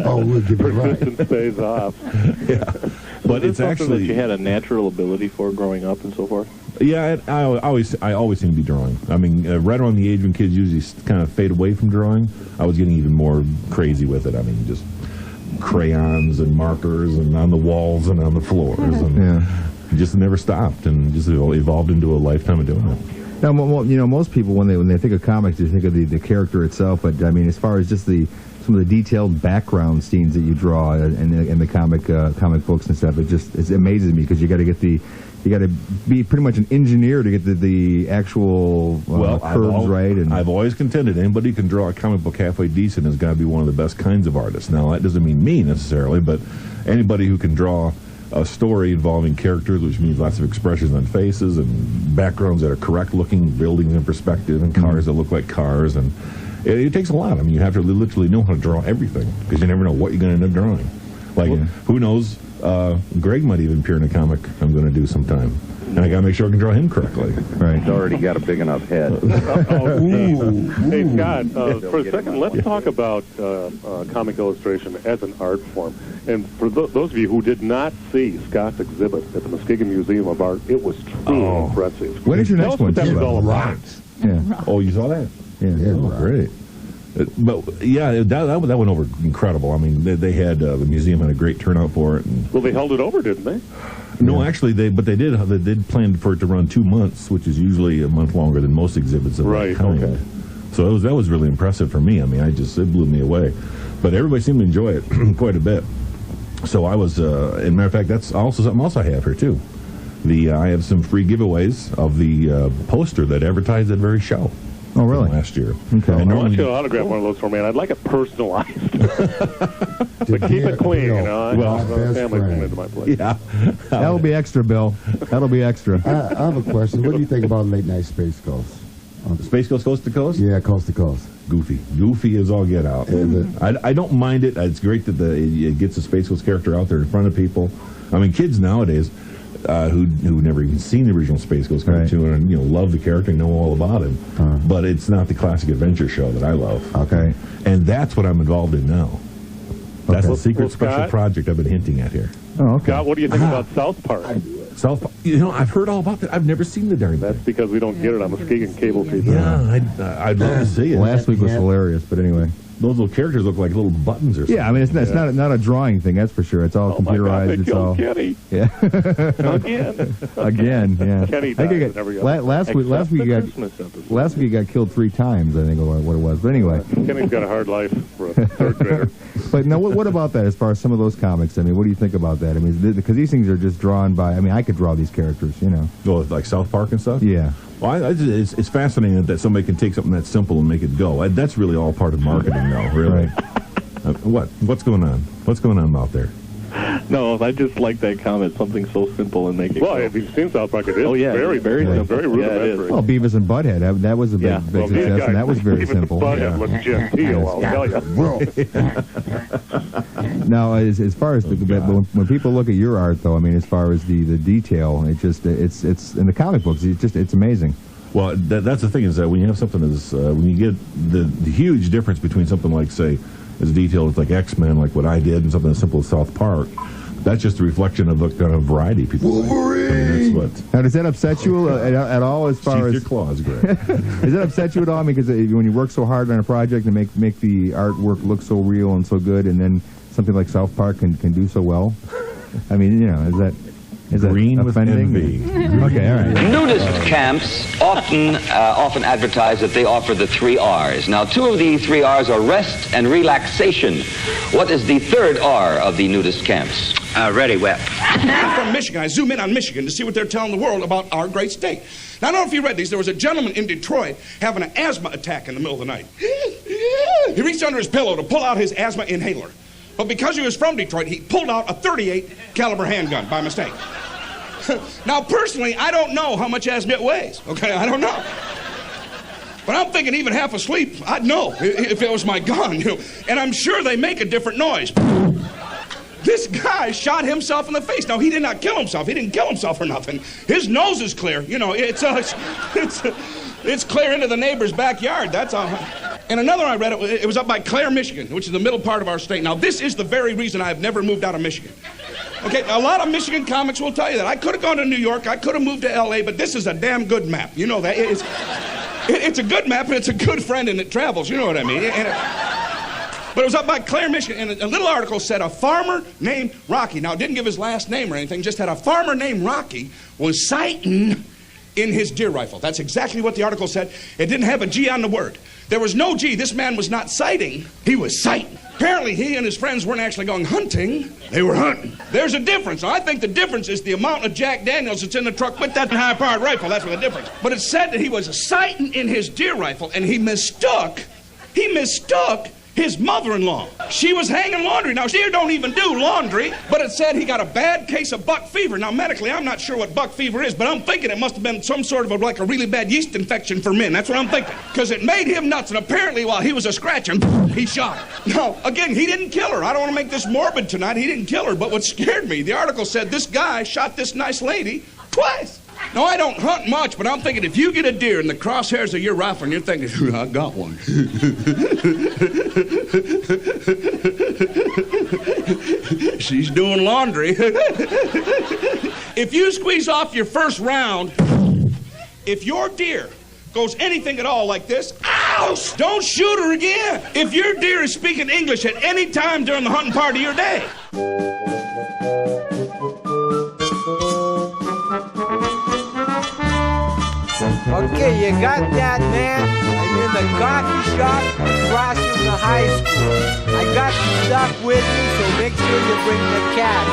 Oh, we'll give you right. Persistence pays off. Yeah. But it's actually... that you had a natural ability for growing up and so forth? Yeah, I always seem to be drawing. I mean, right around the age when kids usually kind of fade away from drawing, I was getting even more crazy with it. I mean, just crayons and markers and on the walls and on the floors, and just never stopped, and just evolved into a lifetime of doing it. Now, most people when they think of comics, they think of the character itself. But I mean, as far as just some of the detailed background scenes that you draw in the comic books and stuff, it amazes me because you got to be pretty much an engineer to get the actual curves right. And I've always contended anybody who can draw a comic book halfway decent has got to be one of the best kinds of artists. Now, that doesn't mean me necessarily, but anybody who can draw a story involving characters, which means lots of expressions on faces and backgrounds that are correct looking, buildings in perspective, and cars that look like cars, and it takes a lot. I mean, you have to literally know how to draw everything because you never know what you're going to end up drawing. Like, who knows? Greg might even appear in a comic I'm going to do sometime. And I got to make sure I can draw him correctly. Right. He's already got a big enough head. Hey, Scott, for a second, let's talk about comic illustration as an art form. And for those of you who did not see Scott's exhibit at the Muskegon Museum of Art, it was truly impressive. When is your next one? Tell us what that was all about. Yeah. Oh, you saw that? Yeah. Great. But yeah, that went over incredible. I mean, they had the museum had a great turnout for it. And well, they held it over, didn't they? No, actually, they did plan for it to run 2 months, which is usually a month longer than most exhibits of that kind. Okay. So that was really impressive for me. I mean, it blew me away. But everybody seemed to enjoy it quite a bit. So I was, as a matter of fact, that's also something else I have here too. I have some free giveaways of the poster that advertised that very show. Oh, really? Last year. Okay. I want you to autograph one of those for me, and I'd like it personalized. But keep it clean, Well, family come into my place. Yeah. That'll be extra, Bill. That'll be extra. I have a question. What do you think about Late Night Space Ghost? Space Coast to Coast? Yeah, Coast to Coast. Goofy is all get out. I don't mind it. It's great that it gets the Space Coast character out there in front of people. I mean, kids nowadays who never even seen the original Space Ghost cartoon and love the character and know all about him, but it's not the classic adventure show that I love. Okay, and that's what I'm involved in now. That's the secret special Scott, project I've been hinting at here. Oh, okay. Scott, what do you think about South Park? South Park, I've heard all about that. I've never seen the darn thing. That's because we don't get it on Muskegon cable feed. Yeah, I'd love to see it. Last week was hilarious, but anyway. Those little characters look like little buttons or something. Yeah, I mean, it's not a drawing thing, that's for sure. It's all computerized. It's all Kenny. Yeah. Again, yeah. Kenny last week he got killed 3 times, I think, or what it was. But anyway. Kenny's got a hard life for a third grader. But no, what about that as far as some of those comics? I mean, what do you think about that? I mean, because these things are just drawn by, I mean, I could draw these characters, Oh, like South Park and stuff? Yeah. Well, it's fascinating that somebody can take something that's simple and make it go. That's really all part of marketing, though, really. What's going on? What's going on out there? No, I just like that comment. Something so simple and make it. Well, go. if you've seen South Park, it is very simple. Very rudimentary. Well, Beavis and Butthead, that was a big success, and that was very Beavis simple. Butthead looked genteel, I'll tell you. Now, as far as when people look at your art, though, I mean, as far as the detail, it's in the comic books, it's amazing. Well, that's the thing is that when you have something when you get the huge difference between something like, say, as detailed as like X-Men, like what I did, and something as simple as South Park, that's just a reflection of the kind of variety people like. I mean, that's what. Now, does that upset you at all as far as... your claws, Greg. Does that upset you at all? I mean, because when you work so hard on a project and make the artwork look so real and so good, and then something like South Park can do so well? I mean, is that green offending? With envy. Okay, all right. Nudist camps often advertise that they offer the 3 R's. Now, 2 of the 3 R's are rest and relaxation. What is the 3rd R of the nudist camps? Ready, Web. I'm from Michigan. I zoom in on Michigan to see what they're telling the world about our great state. Now, I don't know if you read these. There was a gentleman in Detroit having an asthma attack in the middle of the night. He reached under his pillow to pull out his asthma inhaler. But because he was from Detroit, he pulled out a .38 caliber handgun by mistake. Now, personally, I don't know how much asthma it weighs. Okay, I don't know. But I'm thinking even half asleep, I'd know if it was my gun, And I'm sure they make a different noise. This guy shot himself in the face. Now, he did not kill himself. He didn't kill himself for nothing. His nose is clear. It's clear into the neighbor's backyard. That's all. And another I read, it was up by Clare, Michigan, which is the middle part of our state. Now, this is the very reason I've never moved out of Michigan. Okay, a lot of Michigan comics will tell you that. I could have gone to New York, I could have moved to L.A., but this is a damn good map. You know that. It's a good map, and it's a good friend, and it travels. You know what I mean? But it was up by Clare, Michigan, and a little article said a farmer named Rocky. Now, it didn't give his last name or anything, just had a farmer named Rocky was sighting in his deer rifle. That's exactly what the article said. It didn't have a G on the word. There was no G. This man was not sighting. He was sighting. Apparently, he and his friends weren't actually going hunting. They were hunting. There's a difference. Now, I think the difference is the amount of Jack Daniels that's in the truck with that high-powered rifle. That's what the difference. But it said that he was sighting in his deer rifle, and he mistook his mother-in-law. She was hanging laundry. Now, she don't even do laundry, but it said he got a bad case of buck fever. Now, medically, I'm not sure what buck fever is, but I'm thinking it must have been some sort of a really bad yeast infection for men. That's what I'm thinking. Because it made him nuts, and apparently while he was a-scratching, he shot her. Now, again, he didn't kill her. I don't want to make this morbid tonight. He didn't kill her, but what scared me, the article said this guy shot this nice lady twice. Now, I don't hunt much, but I'm thinking if you get a deer in the crosshairs of your rifle and you're thinking, I got one. She's doing laundry. If you squeeze off your first round, if your deer goes anything at all like this, ouch, don't shoot her again. If your deer is speaking English at any time during the hunting part of your day. Okay, you got that, man? I'm in the coffee shop across from the high school. I got the stuff with me, so make sure you bring the cash.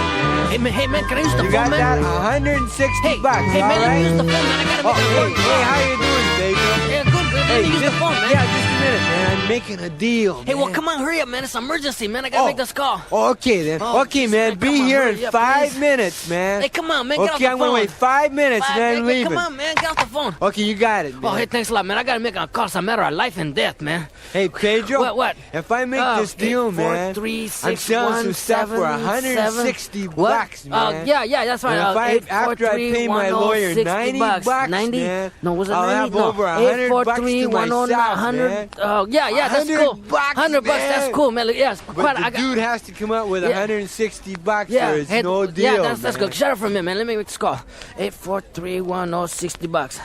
Hey man, can I use the phone, You got man? that? $160 bucks, Hey, man, all let me right? use the phone, man. I gotta make a phone Hey, how you doing, David? Yeah, good. Hey, Let me use the phone, man. Yeah, just a minute, man. I'm making a deal. Hey, well, come on, hurry up, man. It's an emergency, man. I gotta make this call. Oh, okay, then. Oh, okay, geez, man. Be come on, here in hurry up, 5 please. minutes, man. Hey, come on, man. Get off Okay, the I'm going to phone. wait 5 minutes, man. Leaving. Come on, man. Get off the phone. Okay, you got it, man. Oh, hey, thanks a lot, man. I gotta make a call. It's a matter of life and death, man. Hey, Pedro. What? If I make this deal, man, I'm selling some stuff for 160 bucks, man. Yeah, that's right. And after I pay my lawyer 90 bucks, 90? man, No, was it I'll 90? have No. over 100 bucks to myself, 100. man. Oh, yeah, that's cool. 100 bucks, that's cool, man. Yeah, But the dude has to come up with 160 bucks or it's no deal, Yeah, that's good. Shut up for a minute, man. Let me make this call. 8431060 bucks.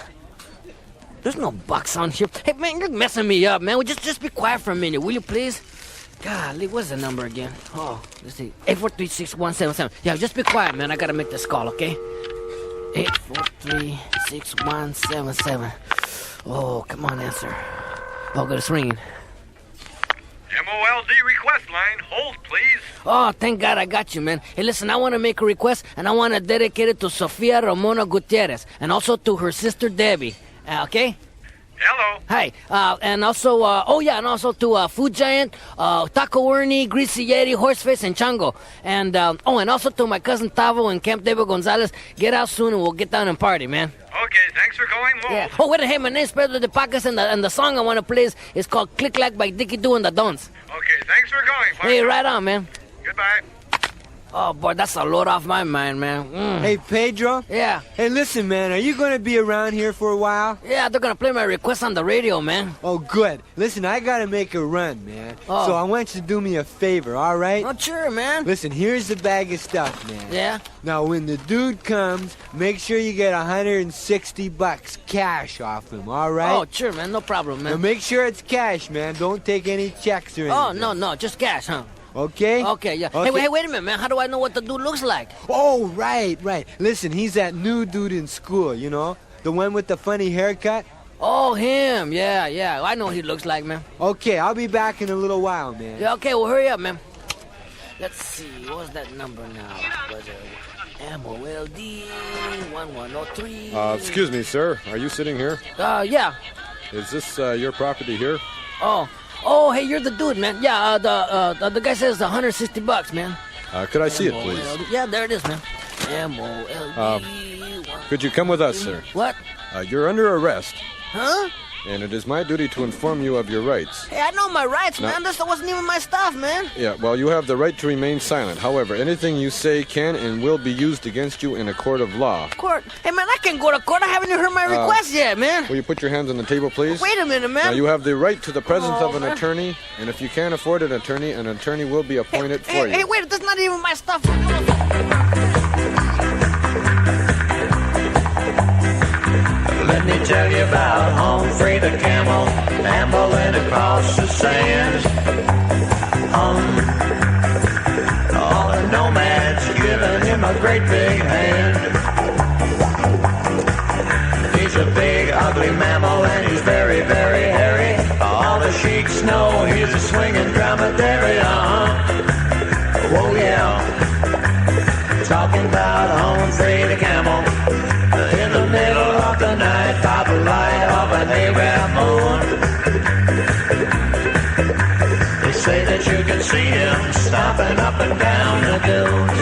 There's no bucks on here. Hey, man, you're messing me up, man. Well, just be quiet for a minute, will you, please? Golly, what's the number again? Oh, let's see. 8436177. Yeah, just be quiet, man. I gotta make this call, okay? 8436177. Oh, come on, answer. Oh, good, it's ringing. MOLD request line. Hold, please. Oh, thank God I got you, man. Hey, listen, I want to make a request, and I want to dedicate it to Sofia Ramona Gutierrez, and also to her sister Debbie. Okay? Hello. Hi. And also, and also to Food Giant, Taco Ernie, Greasy Yeti, Horseface, and Chango. And, and also to my cousin Tavo and Camp David Gonzalez. Get out soon and we'll get down and party, man. Okay, thanks for calling. Move. Yeah. Oh, wait, hey, my name's Pedro de Pacas, and the song I want to play is called Click Clack by Dickie Doo and the Dons. Okay, thanks for calling. Hey, right on, man. Goodbye. Oh, boy, that's a load off my mind, man. Hey, Pedro? Yeah? Hey, listen, man, are you going to be around here for a while? Yeah, they're going to play my request on the radio, man. Oh, good. Listen, I got to make a run, man. Oh. So I want you to do me a favor, all right? Oh, sure, man. Listen, here's the bag of stuff, man. Yeah? Now, when the dude comes, make sure you get 160 bucks cash off him, all right? Oh, sure, man. No problem, man. Now, make sure it's cash, man. Don't take any checks or anything. Oh, no, just cash, huh? Okay? Okay, yeah. Okay. Hey, wait a minute, man. How do I know what the dude looks like? Oh, right. Listen, he's that new dude in school, you know? The one with the funny haircut? Oh, him. Yeah. I know what he looks like, man. Okay, I'll be back in a little while, man. Yeah, okay, well, hurry up, man. Let's see. What was that number now? Was it MOLD 1103? Excuse me, sir. Are you sitting here? Yeah. Is this your property here? Oh, hey, you're the dude, man. Yeah, the guy says 160 bucks, man. Could I see it, please? Yeah, there it is, man. MOLD. Could you come with us, sir? What? You're under arrest. Huh? And it is my duty to inform you of your rights. Hey, I know my rights, man. This wasn't even my stuff, man. Yeah, well, you have the right to remain silent. However, anything you say can and will be used against you in a court of law. Court? Hey, man, I can go to court. I haven't even heard my request yet, man. Will you put your hands on the table, please? Wait a minute, man. Now, you have the right to the presence of an attorney, and if you can't afford an attorney will be appointed for you. Hey, wait, that's not even my stuff. Let me tell you about Humphrey the camel ambling across the sands. All the nomads giving him a great big hand. He's a big, ugly mammal and he's very, very hairy. All the sheiks know he's a swinging dromedary. Oh yeah. Talking about Humphrey the camel. In the middle of the night, by the light of an Arab moon, they say that you can see him stomping up and down the dunes.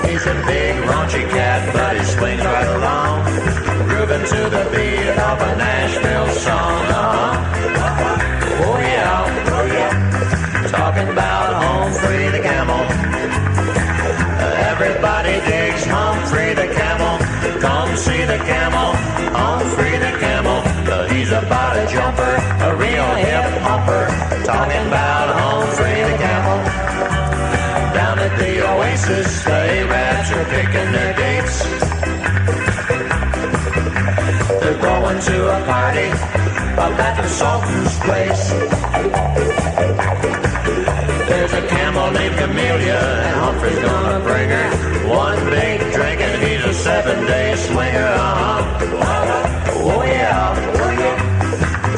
He's a big, raunchy cat, but he swings right along, grooving to the beat of a Nashville song. Oh yeah, talking about Humphrey the camel. Everybody digs Humphrey the camel. Come see the camel, Humphrey the camel. He's a body jumper, a real hip hopper. Talking about Humphrey the camel. Down at the oasis, the Arabs are picking their dates. They're going to a party up at the Sultan's place. There's a camel named Camellia, and Humphrey's gonna bring her one big drink, and he's a 7-day swinger. Oh yeah,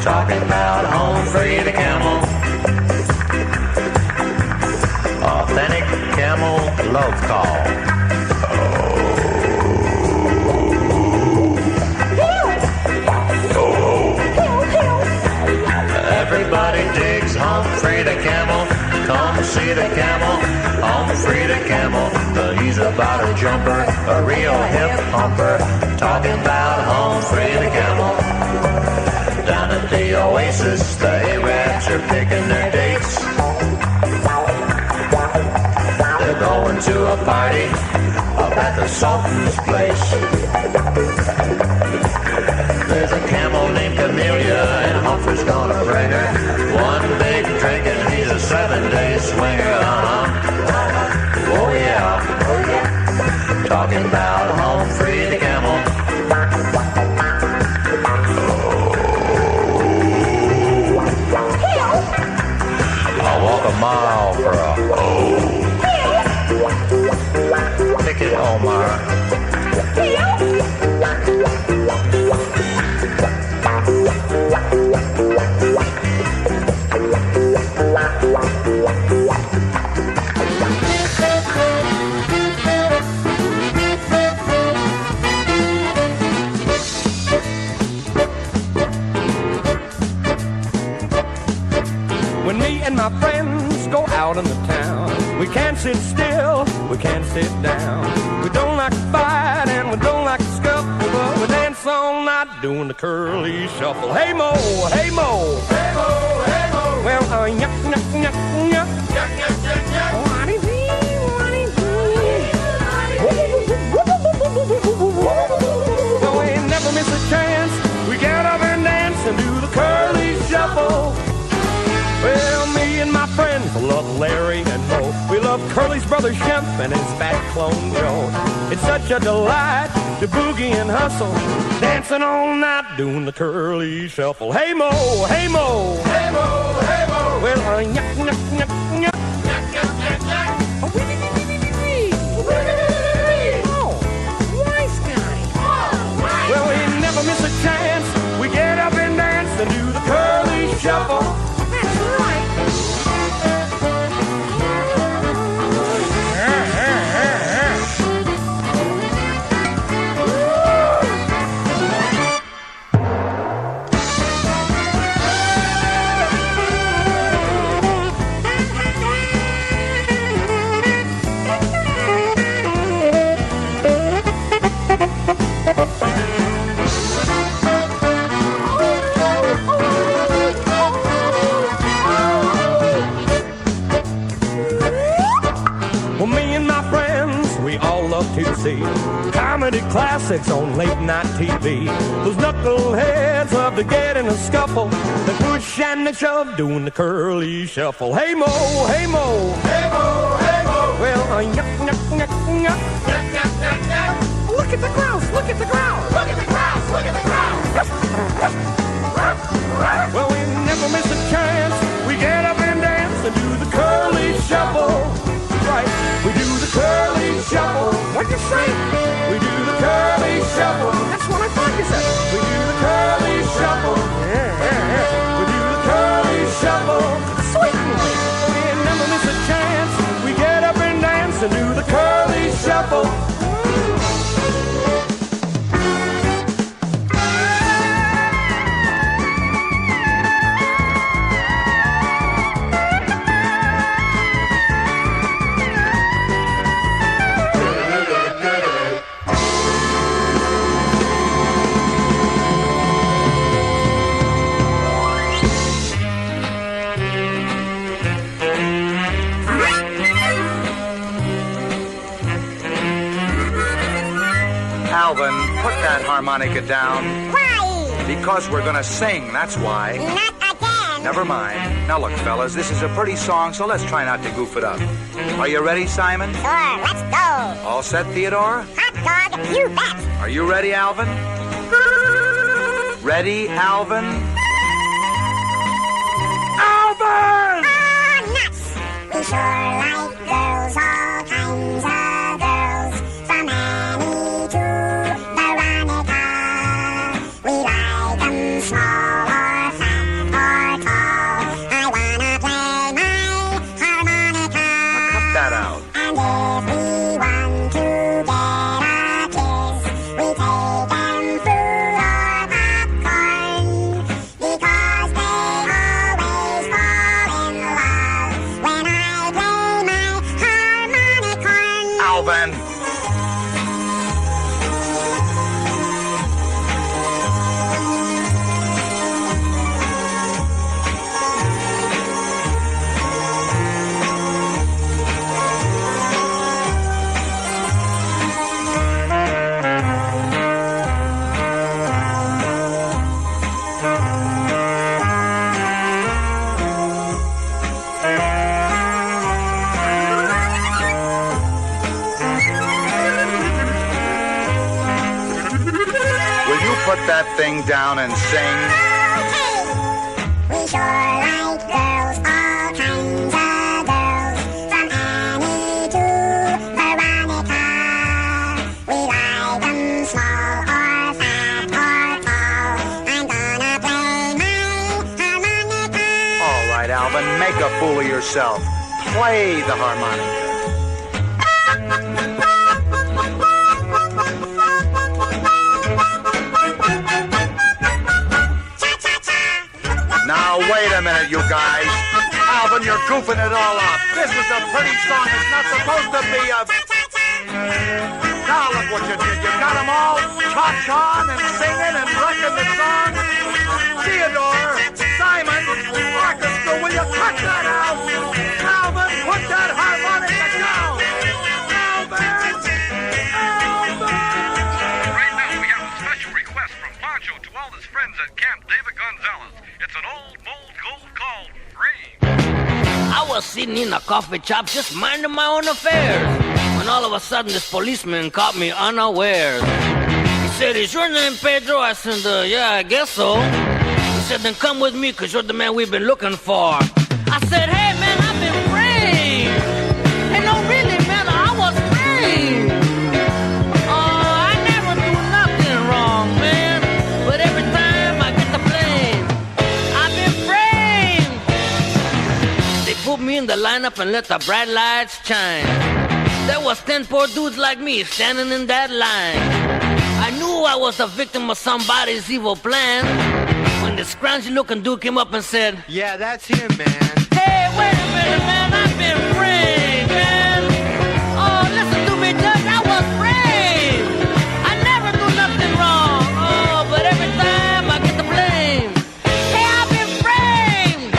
talking about Humphrey the camel. Authentic camel love call. the camel, Humphrey the camel. He's about a jumper, a real hip humper. Talking about Humphrey the camel. Down at the oasis, the Arabs are picking their dates. They're going to a party up at the Sultan's place. There's a camel named Camellia, and Humphrey's gonna bring her one big drink, and he's a 7-day swinger. Oh yeah. Talking about Humphrey the camel. I'll walk a mile for a ticket, Omar. When me and my friends go out in the town, we can't sit still, we can't sit down. We don't like to fight and we don't like to scuffle, but we dance all night doing the curly shuffle. Hey Mo, hey Mo, hey Mo, hey Mo. Well, yuck, yuck, yuck, yuck, yuck, yuck, yuck, yuck. Well, we never miss a chance. We get up and dance and do the curly shuffle. Well, me and my friends love Larry and Mo. We love Curly's brother Shemp and his fat clone Joe. It's such a delight to boogie and hustle, dancing all night doing the curly shuffle. Hey Mo, hey Mo, hey Mo, hey Mo. Well, yuck, yuck, yuck, yuck, yuck, yuck, yuck, yuck. Oh, nice guy. Well, we never miss a chance. We get up and dance and do the curly shuffle. To see comedy classics on late night TV. Those knuckleheads love to get in a scuffle. They push and they shove, doing the curly shuffle. Hey Mo, hey Mo, hey Mo, hey Mo. Well, yuck, yuck, yuck, yuck, yuck, yuck, yuck, yuck. Look at the grouse, look at the grouse, look at the grouse, look at the grouse. Well, we never miss a chance. We get up and dance and do the curly shuffle. Right, we do the curly shuffle. What'd you say? We do the curly shuffle. That's what I thought you said. We do the curly shuffle. Yeah, yeah, yeah. We do the curly shuffle. Sweet boy. We never miss a chance. We get up and dance and do the curly shuffle. Alvin, put that harmonica down. Why? Because we're gonna sing, that's why. Not again. Never mind. Now look, fellas, this is a pretty song, so let's try not to goof it up. Are you ready, Simon? Sure, let's go. All set, Theodore? Hot dog, you bet. Are you ready, Alvin? Ready, Alvin? Alvin! Ah, nuts. We sure like girls, all kinds of girls. From Annie to Veronica. We like them small or fat or tall. I wanna play my harmonica. Now cut that out. And if we want to get a kiss, we take them fruit or popcorn. Because they always fall in love when I play Alvin. Put that thing down and sing. We sure like girls, all kinds of girls, from Annie to Veronica. We like them small or fat or tall. I'm gonna play my harmonica. All right, Alvin, make a fool of yourself. Play the harmonica. Now, wait a minute, you guys. Alvin, you're goofing it all up. This is a pretty song. It's not supposed to be a... Now, look what you did. You got them all cha-cha and singing and wrecking the song. Theodore, Simon, orchestra, will you cut that out? Alvin, put that harmonica down. Alvin! Right now, we have a special request from Pancho to all his friends at Camp David Gonzalez. It's an old mold gold called Free. I was sitting in a coffee shop just minding my own affairs when all of a sudden this policeman caught me unawares. He said, "Is your name Pedro?" I said, "Yeah, I guess so." He said, "Then come with me because you're the man we've been looking for." I said, "Hey man, I've been framed." Hey, no really man, I was framed. Oh, I never do nothing wrong, man. But every time I get the blame, I've been framed. They put me in the lineup and let the bright lights shine. There was 10 poor dudes like me standing in that line. I knew I was a victim of somebody's evil plan when this scroungy looking dude came up and said, "Yeah, that's him, man." "Hey, wait a minute, man, I've been framed, man. Oh, listen to me, Judge, I was framed. I never do nothing wrong. Oh, but every time I get the blame. Hey, I've been framed."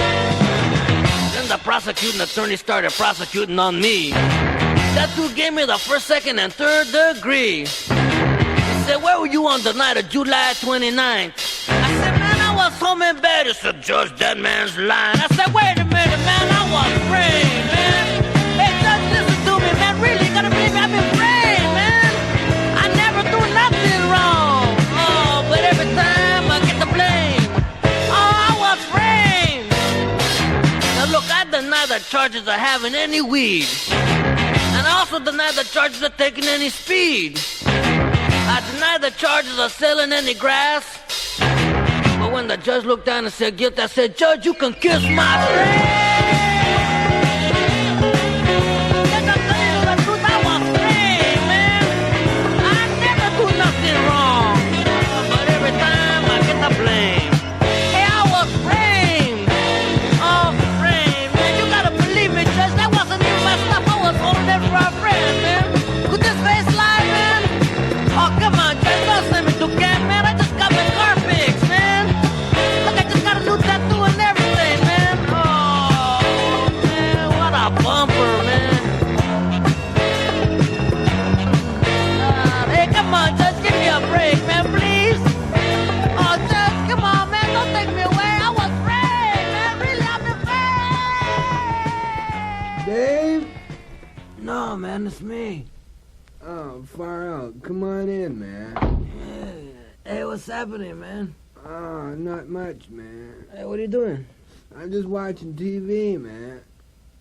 Then the prosecuting attorney started prosecuting on me. That dude gave me the first, second, and third degree. He said, "Where were you on the night of July 29th?" I said, "Man, I was home in bed." He said, "Judge, that man's lying." I said, "Wait a minute, man, I was framed, man. Hey, Judge, listen to me, man. Really, you gotta believe me, I've been framed, man. I never do nothing wrong. Oh, but every time I get the blame. Oh, I was framed." Now, look, I deny the charges of having any weed. And I also deny the charges of taking any speed. I deny the charges of selling any grass. But when the judge looked down and said guilty, I said, "Judge, you can kiss my ass." I was framed, man. I never do nothing wrong. But every time I get the blame. Hey, I was framed. Oh, framed, man. You gotta believe me, Judge. That wasn't even my stuff. I was holding it for a friend, man. Could this face lie, man? Oh, come on, Judge. Don't send me to camp, man. I just got my car fixed, man. Look, I just got a new tattoo and everything, man. Oh, man, what a bumper, man. Hey, come on, Judge. Give me a break, man, please. Oh, Judge, come on, man. Don't take me away. I was framed, man. Really, I've been framed. Dave? No, man, it's me. Oh, far out. Come on in, man. Hey, what's happening, man? Oh, not much, man. Hey, what are you doing? I'm just watching TV, man.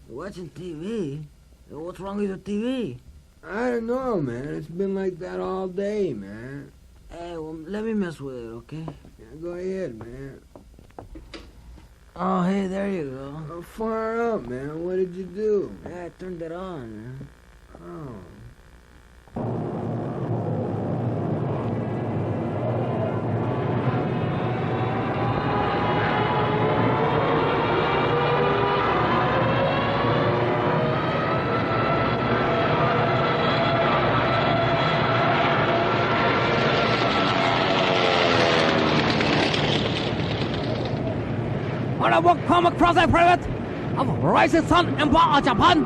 Watching TV? What's wrong with your TV? I don't know, man. It's been like that all day, man. Hey, well, let me mess with it, okay? Yeah, go ahead, man. Oh, hey, there you go. Oh, far out, man. What did you do? Yeah, I turned it on, man. Oh. I will come across a private of rising sun and of Japan.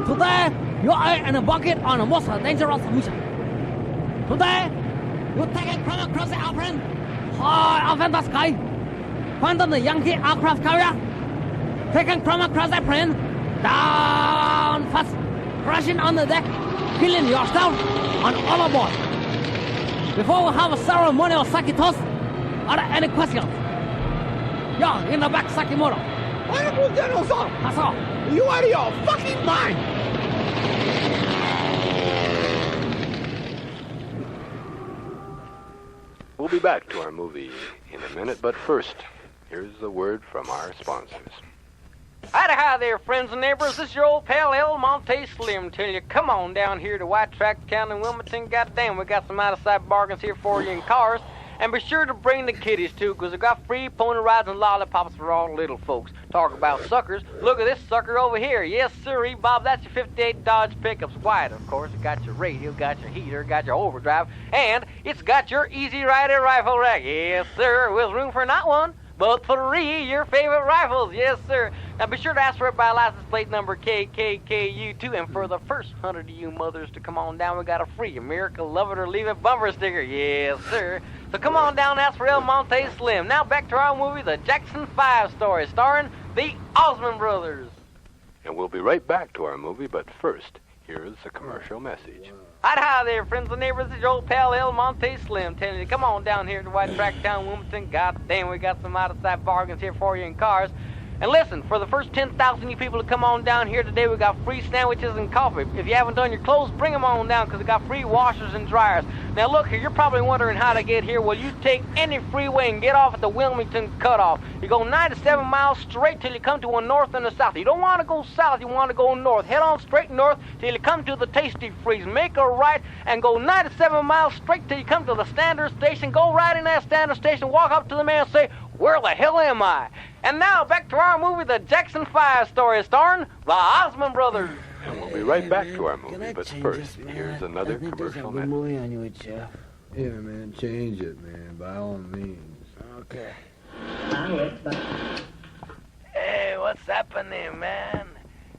Today, you are in a bucket on a most dangerous mission. Today, you take a climb across the airplane, high up in the sky, find the Yankee aircraft carrier, take a climb across the plane, down fast, crashing on the deck, killing yourself and all aboard. Before we have a ceremonial sake toast, are there any questions? Yeah, in the back, Sakimoto. That's all. You out of your fucking mind! We'll be back to our movie in a minute, but first, here's a word from our sponsors. Hi there, friends and neighbors. This is your old pal El Monte Slim telling you, come on down here to White Tract County, Wilmington. Goddamn, we got some out-of-sight bargains here for you in cars. And be sure to bring the kiddies, too, because we got free pony rides and lollipops for all the little folks. Talk about suckers. Look at this sucker over here. Yes, sirree, Bob, that's your 58 Dodge Pickups. White, of course. It got your radio, got your heater, got your overdrive, and it's got your Easy Rider rifle rack. Yes, sir, with room for not one, but 3 your favorite rifles. Yes, sir. Now, be sure to ask for it by license plate number KKKU2. And for the first 100 of you mothers to come on down, we got a free America Love It or Leave It bumper sticker. Yes, sir. So come on down and ask for El Monte Slim. Now back to our movie, The Jackson 5 Story, starring the Osmond Brothers. And we'll be right back to our movie, but first, here's a commercial message. Hi there, friends and neighbors. This is your old pal El Monte Slim telling you to come on down here to White Tract Town, Wilmington. God damn, we got some out-of-sight bargains here for you in cars. And listen, for the first 10,000 you people to come on down here today, we got free sandwiches and coffee. If you haven't done your clothes, bring them on down, because we got free washers and dryers. Now look here, you're probably wondering how to get here. Well, you take any freeway and get off at the Wilmington cutoff. You go 97 miles straight till you come to a north and a south. You don't want to go south, you want to go north. Head on straight north till you come to the Tasty Freeze. Make a right and go 97 miles straight till you come to the Standard Station. Go right in that Standard Station, walk up to the man and say, where the hell am I? And now, back to our movie, The Jackson 5 Story, starring the Osmond Brothers. And we'll be right back to our movie, but first, here's another commercial message. movie on you, Jeff. Yeah, man, change it, man, by all means. Okay. Hey, what's happening, man?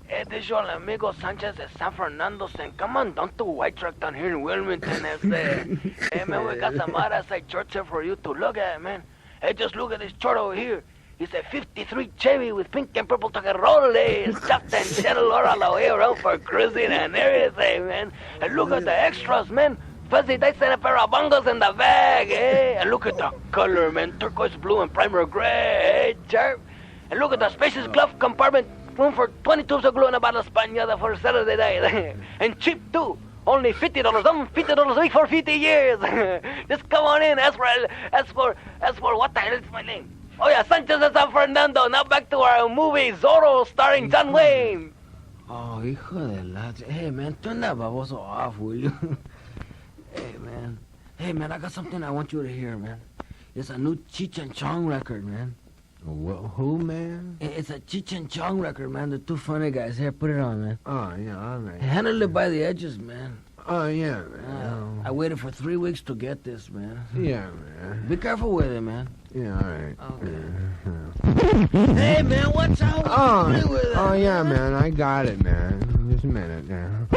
Hey, this is your amigo Sanchez de San Fernando saying, come on down to White Tract down here in Wilmington. Hey, man, we got some out-of-sight shorts here for you to look at, man. Hey, just look at this chart over here. It's a 53 Chevy with pink and purple tacarole, stuffed and shuttle all the way around for cruising and everything, man. And look at the extras, man. Fuzzy dice and a pair of bongos in the bag, eh? And look at the color, man. Turquoise blue and primer gray, eh, Jerp? And look at the spacious glove compartment. Room for 20 tubes of glue and a bottle of Spaniada for Saturday night. And cheap, too. Only $50 on, $50 a week for 50 years. Just come on in. As for what the hell is my name? Oh yeah, Sanchez de San Fernando. Now back to our movie, Zorro, starring John Wayne. Oh, hijo de la... Hey, man, turn that baboso off, will you? Hey, man, I got something I want you to hear, man. It's a new Cheech and Chong record, man. Who, man? It's a Cheech and Chong record, man. The two funny guys. Here, put it on, man. Oh, yeah, all right. Handle it by the edges, man. Oh, yeah, man. I waited for 3 weeks to get this, man. Yeah, man. Be careful with it, man. Yeah, all right. Okay. Hey, man, watch out. Oh, yeah, man. I got it, man. Just a minute now.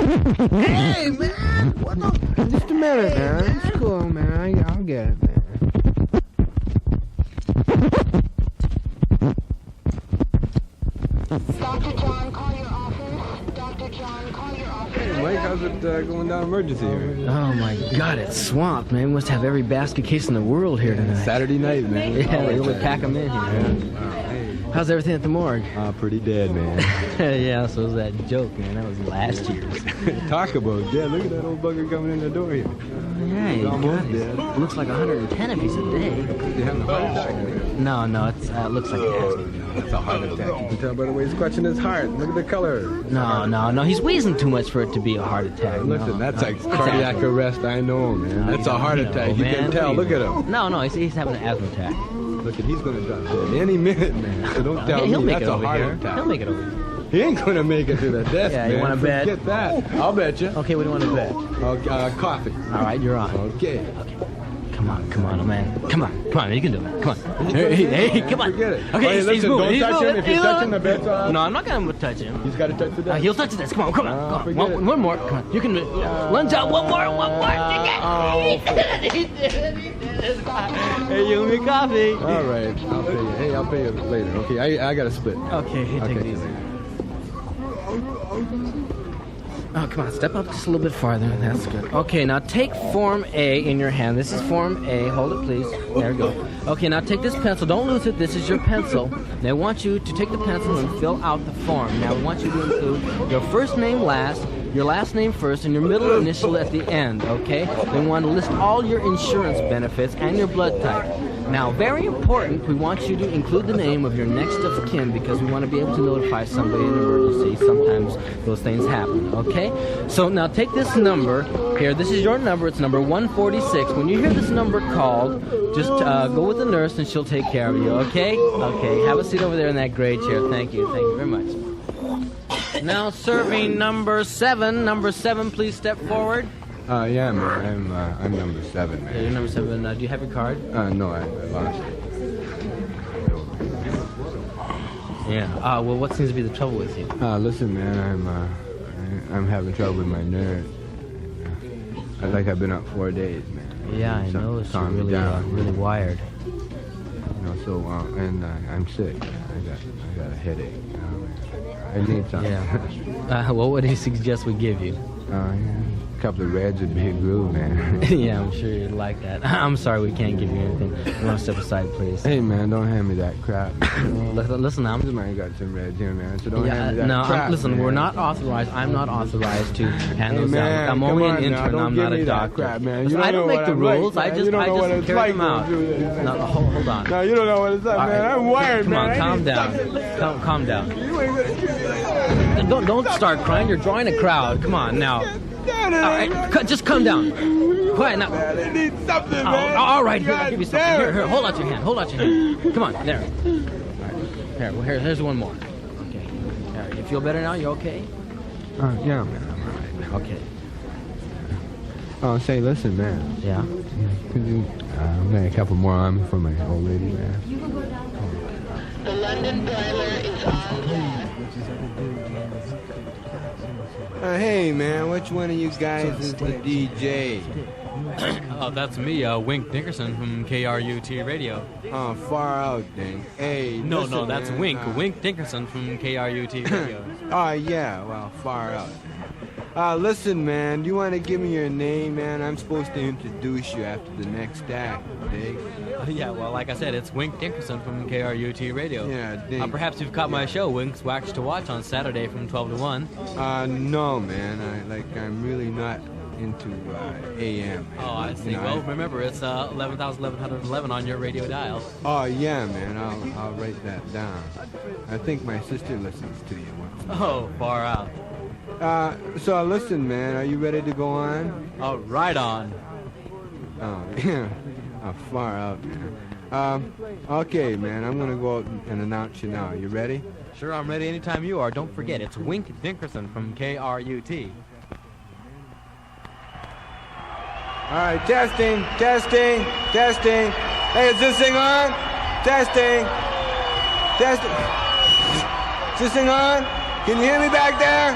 Hey, man. What the... Just a minute, man. It's cool, man. I'll get it, man. Dr. John, call your office. Dr. John, call your office. Hey, Mike, how's it going down emergency here? Oh, my God, it's swamped, man. We must have every basket case in the world here tonight. Saturday night, man. Yeah, they really pack them in here. How's everything at the morgue? Pretty dead, man. Yeah, so was that joke, man. That was last year's. Talk about it. Yeah, look at that old bugger coming in the door here. Yeah, he's almost dead. It looks like 110 if he's a day. You having a heart attack? No, it looks like it has to be. It's a heart attack. You can tell by the way he's clutching his heart. Look at the color. No. He's wheezing too much for it to be a heart attack. Listen, that's a cardiac arrest. I know, man. That's a heart attack. You can tell. Look at him. No, he's having an asthma attack. Look at, he's going to drop dead any minute, man. So don't tell me that's a heart attack. He'll make it over here. He ain't going to make it to the desk, yeah, man. You want to bet? Forget that. I'll bet you. Okay, what do you want to bet? Coffee. All right, you're on. Okay. Come on, man. Come on, you can do it. Come on. Hey, come on. Forget it. Okay, Hey, he's listen, moving. don't He's touch moving. him. If you touch him, the bet's off. No, I'm not gonna touch him. He's got to touch the desk. He'll touch this. Come on. One more. Come on. You can lunge out. One more. He did it. Hey, you owe me coffee. All right, I'll pay you. Hey, I'll pay you later. Okay, I got to split. Okay, take it easy. Oh, come on, step up just a little bit farther. That's good. Okay, now take Form A in your hand. This is Form A. Hold it, please. There we go. Okay, now take this pencil. Don't lose it. This is your pencil. They want you to take the pencil and fill out the form. Now, we want you to include your first name last, your last name first, and your middle initial at the end, okay? They want to list all your insurance benefits and your blood type. Now, very important, we want you to include the name of your next of kin because we want to be able to notify somebody in an emergency. Sometimes those things happen, okay? So now take this number here. This is your number. It's number 146. When you hear this number called, just go with the nurse and she'll take care of you, okay? Okay, have a seat over there in that gray chair. Thank you very much. Now serving number 7. Number 7, please step forward. Yeah, man. I'm number 7, man. Yeah, you're number 7. Do you have your card? No, I lost it. Yeah. Well, what seems to be the trouble with you? Listen, man. I'm having trouble with my nerves. Like I've been up 4 days, man. Yeah, I know. You're really wired. You know, so and I'm sick. I got a headache. I need something. Yeah. What would he suggest we give you? A couple of Reds would be a groove, man. Yeah, I'm sure you'd like that. I'm sorry we can't give you anything. You want to step aside, please? Hey, man, don't hand me that crap. Listen, I got some Reds here, man, so don't hand me that crap. Listen, man. we're not authorized. I'm not authorized to hand those man, out. I'm only an on intern. now. I'm not a doctor. Crap, man. Listen, I don't make the rules. Like, I just carry them out. No, hold on. No, you don't know what it's like, man. I'm wired, man. Come on, calm down. Don't start crying. You're drawing a crowd. Come on, now. All right, just calm down. Quiet now. I need something, man. All right, here, I'll give you something. Here, hold out your hand. Come on, there. All right, here's one more. Okay. All right, you feel better now? You okay? Yeah, man. I'm all right, man. Okay. Oh, say, listen, man. Yeah? Could you make a couple more on me for my old lady, man? The London boiler is on. Hey, man, which one of you guys is the DJ? Oh, that's me, Wink Dickerson from KRUT Radio. Oh, far out, then. Hey, No, listen, that's man. Wink. Wink Dickerson from KRUT Radio. Oh, yeah, well, far out. Listen, man, do you want to give me your name, man? I'm supposed to introduce you after the next act, dig? Yeah, well, like I said, it's Wink Dickerson from KRUT Radio. Yeah, dig. Perhaps you've caught my show, Wink's Wax to Watch, on Saturday from 12 to 1. No, man. I'm really not into AM. Man. Oh, I see. Well, remember, it's 11,1111 on your radio dial. Oh, yeah, man. I'll write that down. I think my sister listens to you. Oh, far out. So listen, man. Are you ready to go on? Oh, right on. Oh, yeah. Oh, far out, man. Okay, man. I'm gonna go out and announce you now. You ready? Sure, I'm ready anytime you are. Don't forget, it's Wink Dickerson from KRUT. All right, testing. Hey, is this thing on? Testing. Is this thing on? Can you hear me back there?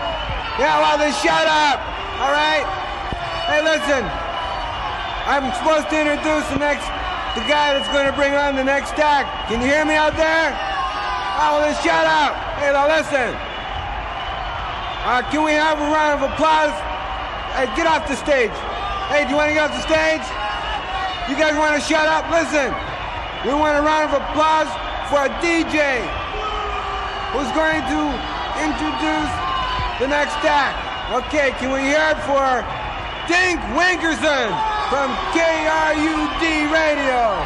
Yeah, well, then shut up. All right? Hey, listen. I'm supposed to introduce the guy that's going to bring on the next act. Can you hear me out there? Oh, well, then shut up. Hey, now listen. Can we have a round of applause? Hey, get off the stage. Hey, do you want to get off the stage? You guys want to shut up? Listen. We want a round of applause for a DJ who's going to introduce the next act. Okay, can we hear it for Dink Winkerson from KRUD Radio?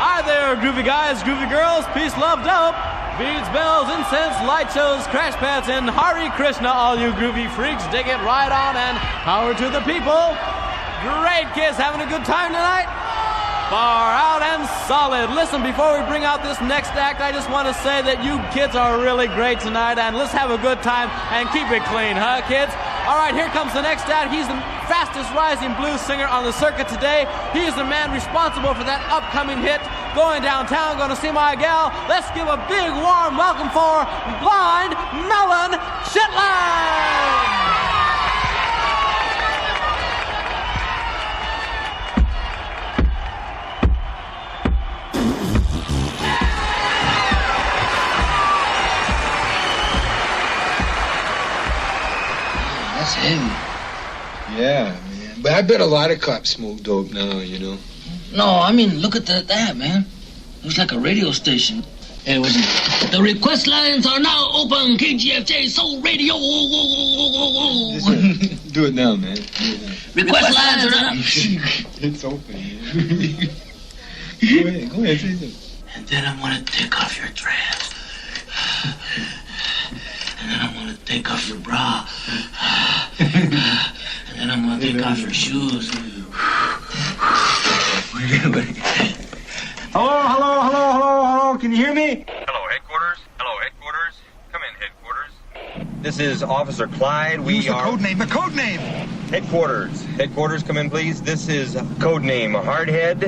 Hi there, groovy guys, groovy girls, peace, love, dope. Beads, bells, incense, light shows, crash pads, and Hare Krishna, all you groovy freaks. Dig it right on and power to the people. Great kids, having a good time tonight? Far out and solid. Listen, before we bring out this next act, I just want to say that you kids are really great tonight, and let's have a good time and keep it clean, huh, kids? All right, here comes the next act. He's the fastest rising blues singer on the circuit today. He is the man responsible for that upcoming hit, Going Downtown, Gonna See My Gal. Let's give a big warm welcome for Blind Melon Shetland! That's heavy. Yeah, man. But I bet a lot of cops smoke dope now, you know. No, I mean, look at that, man. Looks like a radio station. Hey, what's it? The request lines are now open. KGFJ Soul Radio. Do it now, man. Request lines are now. It's open, man. Go ahead, say something. And then I'm gonna take off your dress. And then I'm gonna take off your bra. And then I'm gonna take off your shoes. Hello. Can you hear me? Hello, headquarters. Come in, headquarters. This is Officer Clyde. Use the code name. Headquarters, come in, please. This is code name Hardhead.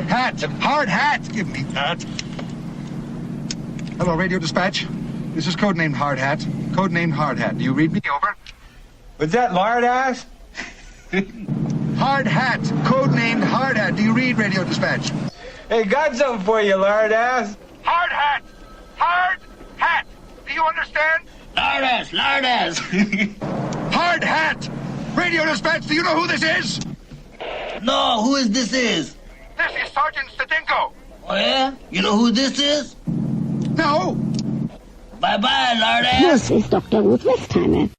Hard hat. Give me hat. Hello, radio dispatch. This is codenamed Hard Hat. Codenamed Hard Hat. Do you read me? Over. What's that, lard ass? Hard Hat. Codenamed Hard Hat. Do you read radio dispatch? Hey, got something for you, lard ass. Hard hat! Hard hat! Do you understand? Lard ass. Hard hat! Radio dispatch, do you know who this is? No, who is this is? This is Sergeant Stadinko. Oh, yeah? You know who this is? No. Bye-bye, lard ass. This is Dr. Ruth Westheimer.